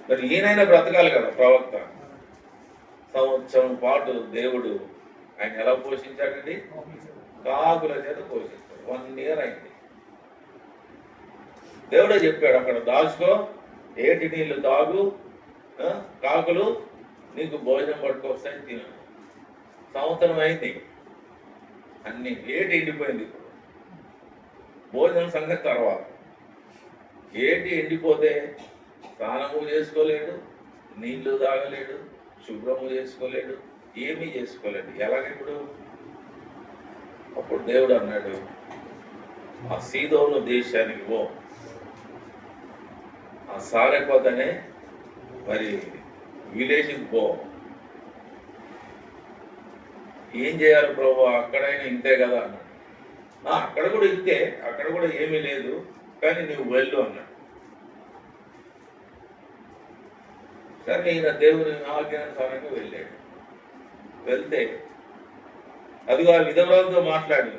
మరి ఈయనైనా బ్రతకాలి కదా ప్రవక్త. సంవత్సరం పాటు దేవుడు ఆయన ఎలా పోషించాడండి? కాకుల చేత పోషించాడు. 1 year అయింది. దేవుడే చెప్పాడు అక్కడ దాచుకో, ఏటి నీళ్లు తాగు, కాకులు నీకు భోజనం పట్టుకొస్తాయి, తిను. సంవత్సరం అయింది, అన్ని ఏటి ఎండిపోయింది. ఇప్పుడు భోజనం సంగతి తర్వాత. ఏటి ఎండిపోతే స్నానము చేసుకోలేడు, నీళ్లు తాగలేడు, శుభ్రము చేసుకోలేడు, ఏమీ చేసుకోలేడు. ఎలాగిప్పుడు? అప్పుడు దేవుడు అన్నాడు, ఆ సీదోను దేశానికి పో, ఆ సారెపోతనే మరి విలేజ్కి పో. ఏం చేయాలి ప్రభు? అక్కడైనా ఇంతే కదా అన్నాడు. అక్కడ కూడా ఇంతే, అక్కడ కూడా ఏమీ లేదు, కానీ నువ్వు వెళ్ళు అన్నాడు. సరే, ఈయన దేవుని ఆజ్ఞానుసారంగా వెళ్ళాడు. వెళ్తే అదిగో ఆ విధవరాలతో మాట్లాడు.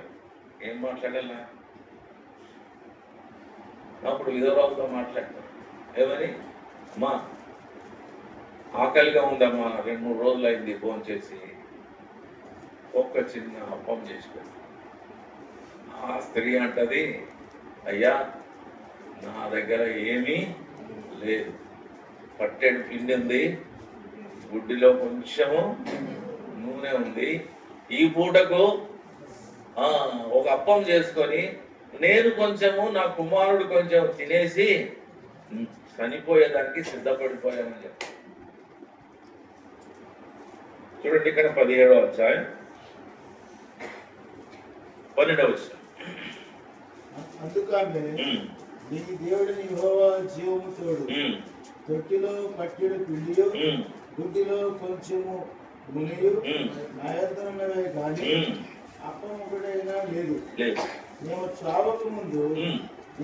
ఏం మాట్లాడాలా? అప్పుడు విధవరాలతో మాట్లాడతాడు. ఏమని? అమ్మా, ఆకలిగా ఉందమ్మా, 2-3 రోజులు అయింది ఫోన్ చేసి, ఒక్క చిన్న అప్పం చేసుకో. ఆ స్త్రీ అంటది, అయ్యా నా దగ్గర ఏమీ లేదు, పట్టెడు పిండి ఉంది, గుడ్డిలో కొంచెము నూనె ఉంది, ఈ పూటకు ఒక అప్పం చేసుకొని నేను కొంచెము నా కుమారుడు కొంచెం తినేసి చనిపోయేదానికి సిద్ధపడిపోయామని చెప్పి. చూడండి, ఇక్కడ 17వ అధ్యాయం 12వ వచనం. అందుకనే నీ దేవుడిని యెహోవా జీవము తోడు, తొట్టిలో పట్టెడు పిండియు గుడ్డిలో కొంచెము నూనెయు నయతనమే కానీ అప్పం ఒకటైనా లేదు. నేను చావక ముందు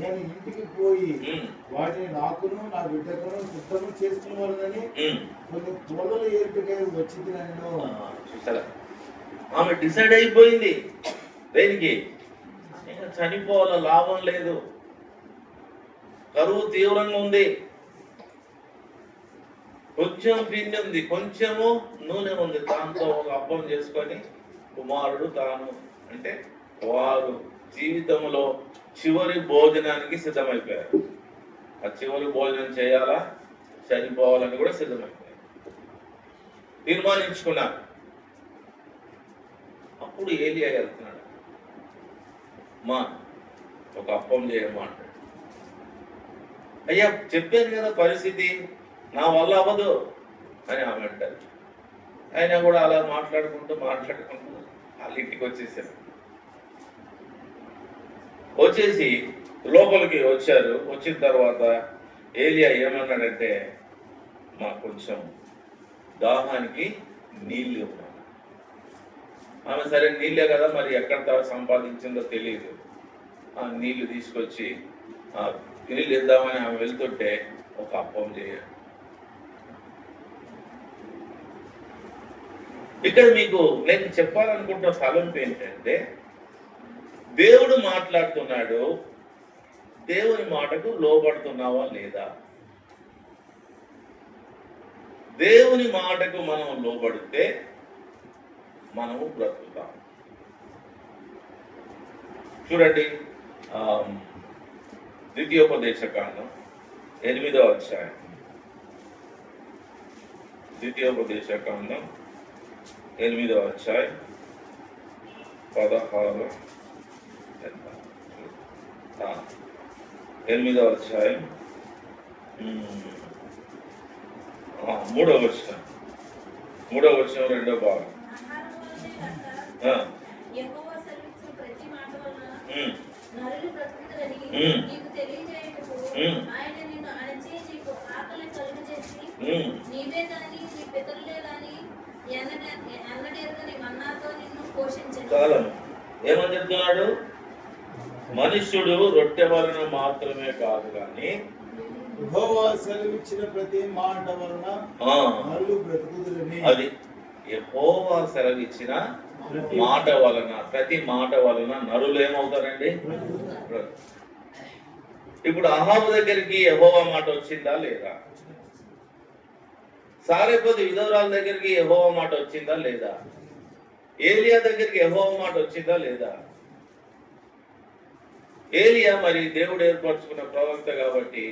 నేను ఇంటికి పోయి వాటిని నాకును నా బిడ్డకును సిద్ధము చేసుకున్నానని కొన్ని తోడలు ఏర్పకై వచ్చింది. నేను ఆమె డిసైడ్ అయిపోయింది. దేనికి? చనిపోవాల, లాభం లేదు, కరువు తీవ్రంగా ఉంది, కొంచెం పిండి ఉంది, కొంచెము నూనె ఉంది, దాంతో ఒక అప్పం చేసుకొని కుమారుడు తాను అంటే వారు జీవితంలో చివరి భోజనానికి సిద్ధమైపోయారు. ఆ చివరి భోజనం చేయాలా, చనిపోవాలని కూడా సిద్ధమైపోయారు, తీర్మానించుకున్నారు. అప్పుడు ఏలియా వెళ్తున్నాడు. మా ఒక అప్పం చేయమ్మా అంటాడు. అయ్యా చెప్పాను కదా పరిస్థితి, నా వల్ల అవ్వదు అని ఆమె అంటారు. ఆయన కూడా అలా మాట్లాడుకుంటూ వాళ్ళ ఇంటికి వచ్చేసారు. వచ్చేసి లోపలికి వచ్చారు. వచ్చిన తర్వాత ఏలియా ఏమన్నాడంటే, మా కొంచెం దాహానికి నీళ్ళు ఇవ్వాలి. ఆమె సరే నీళ్ళే కదా, మరి ఎక్కడ సంపాదించిందో తెలియదు. ఆ నీళ్లు తీసుకొచ్చి ఆ నీళ్ళు ఇద్దామని ఆమె వెళ్తుంటే ఒక అప్పం చేయాలి. ఇక్కడ మీకు నేను చెప్పాలనుకుంటున్న తలంపు ఏంటంటే, దేవుడు మాట్లాడుతున్నాడు, దేవుని మాటకు లోబడుతున్నావా లేదా? దేవుని మాటకు మనం లోబడితే మనము బ్రతుకుతాం. చూడండి, ద్వితీయోపదేశకాండం 8వ అధ్యాయం. ద్వితీయోపదేశకాండం 8వ అధ్యాయం 16 8వ అధ్యాయం 3వ వచనం 2వ భాగం. యెహోవా సెలవిచ్చిన ప్రతి మాట వలన నరులు బ్రతుకుతారని నీకు తెలియజేయుటకు ఆయన నిన్ను అణచి నీకు ఆకలి కలుగజేసి నీవే గాని నీ పితరులే గాని ఎన్నడెరుగని మన్నాతో నిన్ను పోషించెను. ఏమని చెప్తున్నాడు? మనుష్యుడు రొట్టె వలన మాత్రమే కాదు కానీ యెహోవా సెలవిచ్చిన ప్రతి మాట వలన నరులు బ్రతుకుదురని. అది యెహోవా సెలవిచ్చిన మాట వలన, ప్రతి మాట వలన నరులు ఏమవుతారండి? ఇప్పుడు అహాబు దగ్గరికి యెహోవా మాట వచ్చిందా లేదా? సారెపోతు విధవరాల దగ్గరికి యెహోవా మాట వచ్చిందా లేదా? ఏలియా దగ్గరికి యెహోవా మాట వచ్చిందా లేదా? ఏలియా మరి దేవుడు ఏర్పరచుకున్న ప్రవక్త కాబట్టి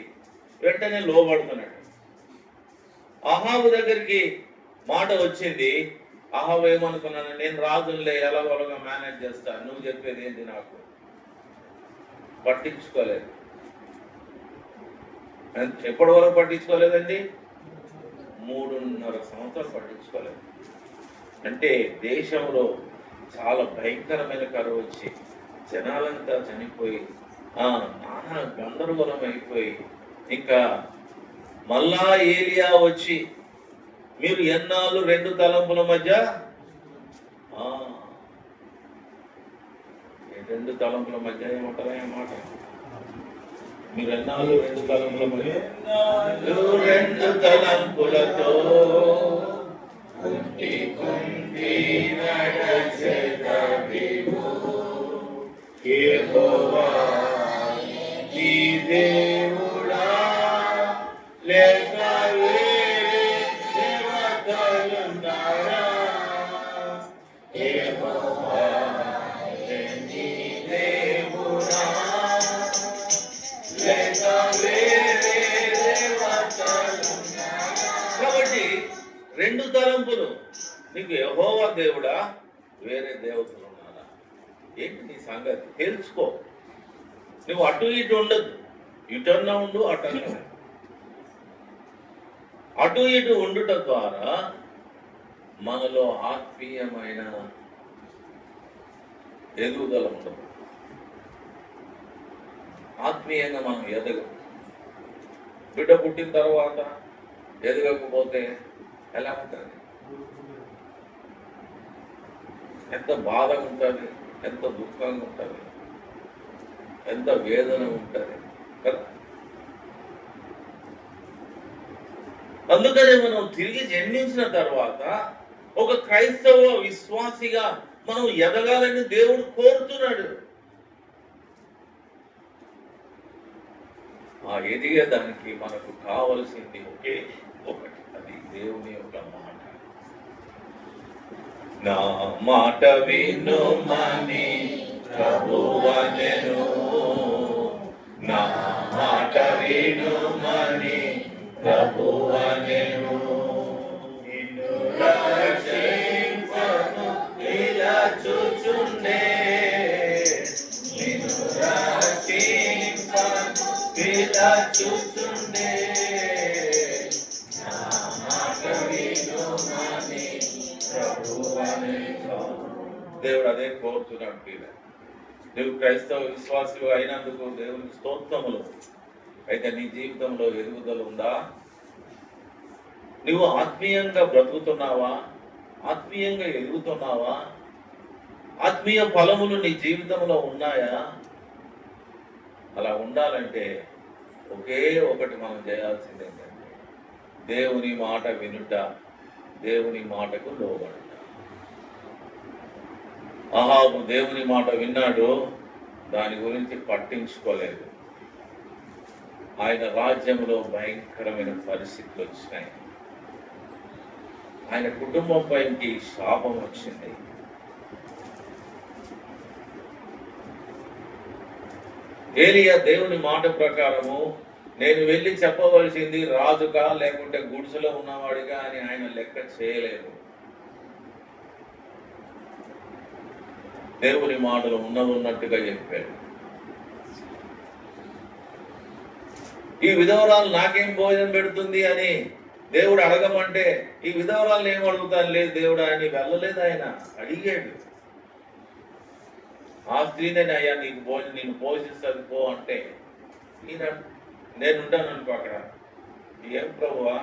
వెంటనే లోబడుతున్నాడు. అహాబు దగ్గరికి మాట వచ్చింది. అహాబు ఏమనుకున్నాను, నేను రాజులే ఎలాగోలాగా మేనేజ్ చేస్తాను, నువ్వు చెప్పేది ఏంటి నాకు? పట్టించుకోలేదు. ఎప్పటి వరకు పట్టించుకోలేదండి? 3.5 సంవత్సరాలు పట్టించుకోలేదు. అంటే దేశంలో చాలా భయంకరమైన కరువు వచ్చి జనాలంతా చనిపోయి నానా గందరగోళం అయిపోయి, ఇంకా మళ్ళా ఏలియా వచ్చి మీరు ఎన్నాళ్ళు 2 తలంపుల మధ్య 2 తలంపుల మధ్య ఏమంటారా మాట? మీరు ఎన్నాళ్ళు 2 తలంపుల మధ్య? 2 తలంపులతో కుంటి కుంటి నడచెదవివు. యెహోవా నీ దేవుడా లేక వేరే దేవతలున్నారా? యెహోవా నీ దేవుడా లేక వేరే దేవతలున్నారా? కాబట్టి 2 తలంపులు. నీకు యెహోవా దేవుడా, వేరే దేవతలు ఉన్నారా? ఏంటి నీ సంగతి? తెలుసుకో. నువ్వు అటు ఇటు ఉండదు. ఇటన్నా ఉండు, అటన్నా ఉండు. అటు ఇటు ఉండుట ద్వారా మనలో ఆత్మీయమైన ఎదుగుదల ఉండదు. ఆత్మీయంగా మనం ఎదగం. బిడ్డ పుట్టిన తర్వాత ఎదగకపోతే ఎలా ఉంటుంది? ఎంత బాధ ఉంటుంది, ఎంత దుఃఖంగా ఉంటుంది, ఎంత వేదన ఉంటుంది కదా. అందుకనే మనం తిరిగి జన్మించిన తర్వాత ఒక క్రైస్తవ విశ్వాసిగా మనం ఎదగాలని దేవుడు కోరుతున్నాడు. ఆ ఎదిగేదానికి మనకు కావలసింది ఒకే ఒకటి, అది దేవుని యొక్క మాట. నా మాట వినుమని ప్రభువనెను, నా మాట వినుమని ప్రభువనెను. నిన్ను రక్షించును పిలచుచుండే, నిన్ను రక్షించును పిలచుచుండే, నా మాట వినుమని ప్రభువనెను. దేవుడు అదే కోరుతున్నాడు. నువ్వు క్రైస్తవ విశ్వాసి అయినందుకు దేవునికి స్తోత్రములు. అయితే నీ జీవితంలో ఎదుగుదల ఉందా? నువ్వు ఆత్మీయంగా బ్రతుకుతున్నావా? ఆత్మీయంగా ఎదుగుతున్నావా? ఆత్మీయ ఫలములు నీ జీవితంలో ఉన్నాయా? అలా ఉండాలంటే ఒకే ఒకటి మనం చేయాల్సింది ఏంటంటే దేవుని మాట వినుట, దేవుని మాటకు లోబడుట. అహాబు దేవుని మాట విన్నాడు, దాని గురించి పట్టించుకోలేదు. ఆయన రాజ్యంలో భయంకరమైన పరిస్థితులు వచ్చినాయి. ఆయన కుటుంబం పైకి శాపం వచ్చింది. ఏలియా దేవుని మాట ప్రకారము నేను వెళ్ళి చెప్పవలసింది రాజుగా లేకుంటే గుడిసెలో ఉన్నవాడిగా అని ఆయన లెక్క చేయలేదు. దేవుని మాటలు ఉన్నట్టుగా చెప్పాడు. ఈ విధవరాలు నాకేం భోజనం పెడుతుంది అని దేవుడు అడగమంటే ఈ విధవరాలను ఏం అడుగుతాను లేదు దేవుడు అని వెళ్ళలేదు. ఆయన అడిగాడు. ఆ స్త్రీనే అయ్యా నీకు భోజనం నేను పోషిస్తుంది పో అంటే నేనుంటాను అనుకో అక్కడ. ఏం ప్రభువా,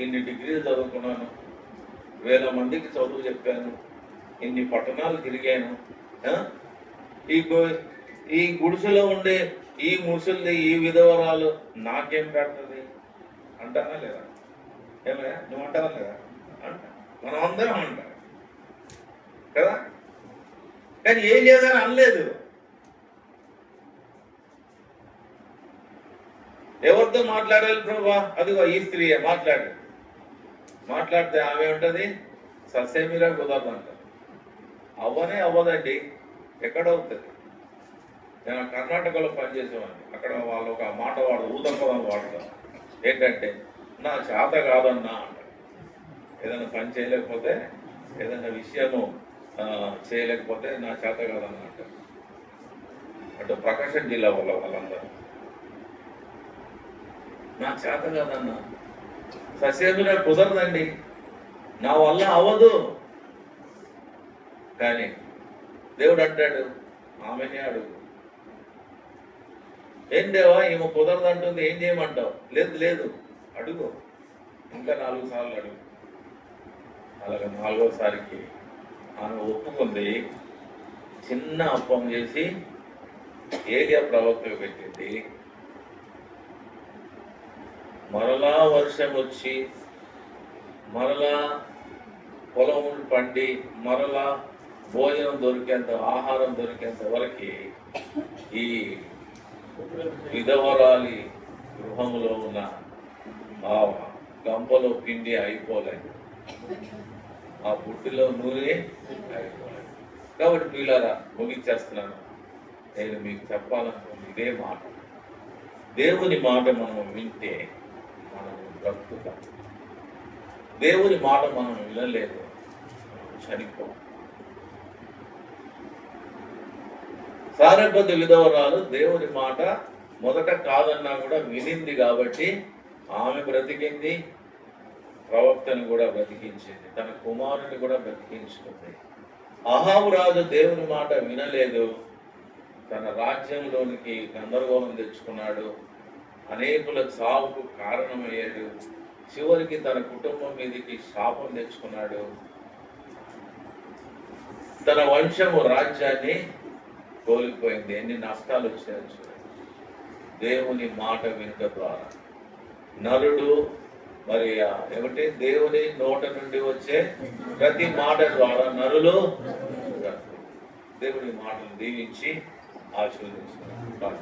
ఇన్ని డిగ్రీలు చదువుకున్నాను, 1000 మందికి చదువు చెప్పాను, ఇన్ని పట్టణాలు తిరిగాను, ఈ గుడిసెలో ఉండే ఈ ముసలిది ఈ విధవరాలు నాకేం పెడుతుంది అంటానా లేదా? ఏమయ్యా నువ్వు అంటావా లేదా? అంట. మనం అందరం అంటాం కదా. కానీ ఏం లేదని అనలేదు. ఎవరితో మాట్లాడాలి ప్రభా? అదిగో ఈ స్త్రీయే మాట్లాడితే ఆమె ఉంటుంది ససేమిరా కుదరదంట. అవ్వనే అవ్వదండి. ఎక్కడవుతుంది? నేను కర్ణాటకలో పనిచేసేవాడిని. అక్కడ వాళ్ళు ఒక మాట ఊదంపదం వాడతారు. ఏంటంటే నా చేత కాదన్నా అంటారు. ఏదైనా పని చేయలేకపోతే, ఏదైనా విషయము చేయలేకపోతే నా చేత కాదన్నా అంటారు. అటు ప్రకాశం జిల్లా వాళ్ళందరూ నా చేత కాదన్నా, ససేమిరా కుదరదండి, నా వల్ల అవ్వదు. కానీ దేవుడు అంటాడు ఆమెనే అడుగు. ఏం దేవా ఈమె కుదరదు అంటుంది, ఏం చేయమంటావు? లేదు అడుగు, ఇంకా 4 సార్లు అడుగు. అలాగే 4వసారికి ఆమె ఒప్పుకుంది. చిన్న అప్పం చేసి ఏలియా ప్రవక్తకు పెట్టింది. మరలా వర్షం వచ్చి మరలా పొలం పండి మరలా భోజనం దొరికేంత, ఆహారం దొరికేంత వరకు ఈ విధవరాలి గృహంలో ఉన్న ఆ గంపలో పిండి అయిపోలేదు, ఆ బుడ్డిలో నూనె అయిపోలేదు. కాబట్టి పిల్లరా ముగించేస్తున్నాను. నేను మీకు చెప్పాలనుకుంది ఇదే మాట. దేవుని మాట మనం వింటే మనం బ్రతుకుతాం. దేవుని మాట మనం వినలేదు, చనిపో. సారెపతి విధవరాలు దేవుని మాట మొదట కాదన్నా కూడా వినింది కాబట్టి ఆమె బ్రతికింది, ప్రవక్తను కూడా బ్రతికించింది, తన కుమారుని కూడా బ్రతికించుకుంది. అహాబు రాజు దేవుని మాట వినలేదు, తన రాజ్యంలోనికి గందరగోళం తెచ్చుకున్నాడు, అనేకుల చావుకు కారణమయ్యాడు, చివరికి తన కుటుంబం మీదకి శాపం తెచ్చుకున్నాడు. తన వంశము రాజ్యాన్ని కోల్పోయింది. ఎన్ని నష్టాలు వచ్చాయో చూడండి. దేవుని మాట వినుట ద్వారా నరుడు మరి ఏమంటే దేవుని నోట నుండి వచ్చే ప్రతి మాట ద్వారా నరులు దేవుని మాటలు దీవించి ఆశీర్వదించుకున్నారు.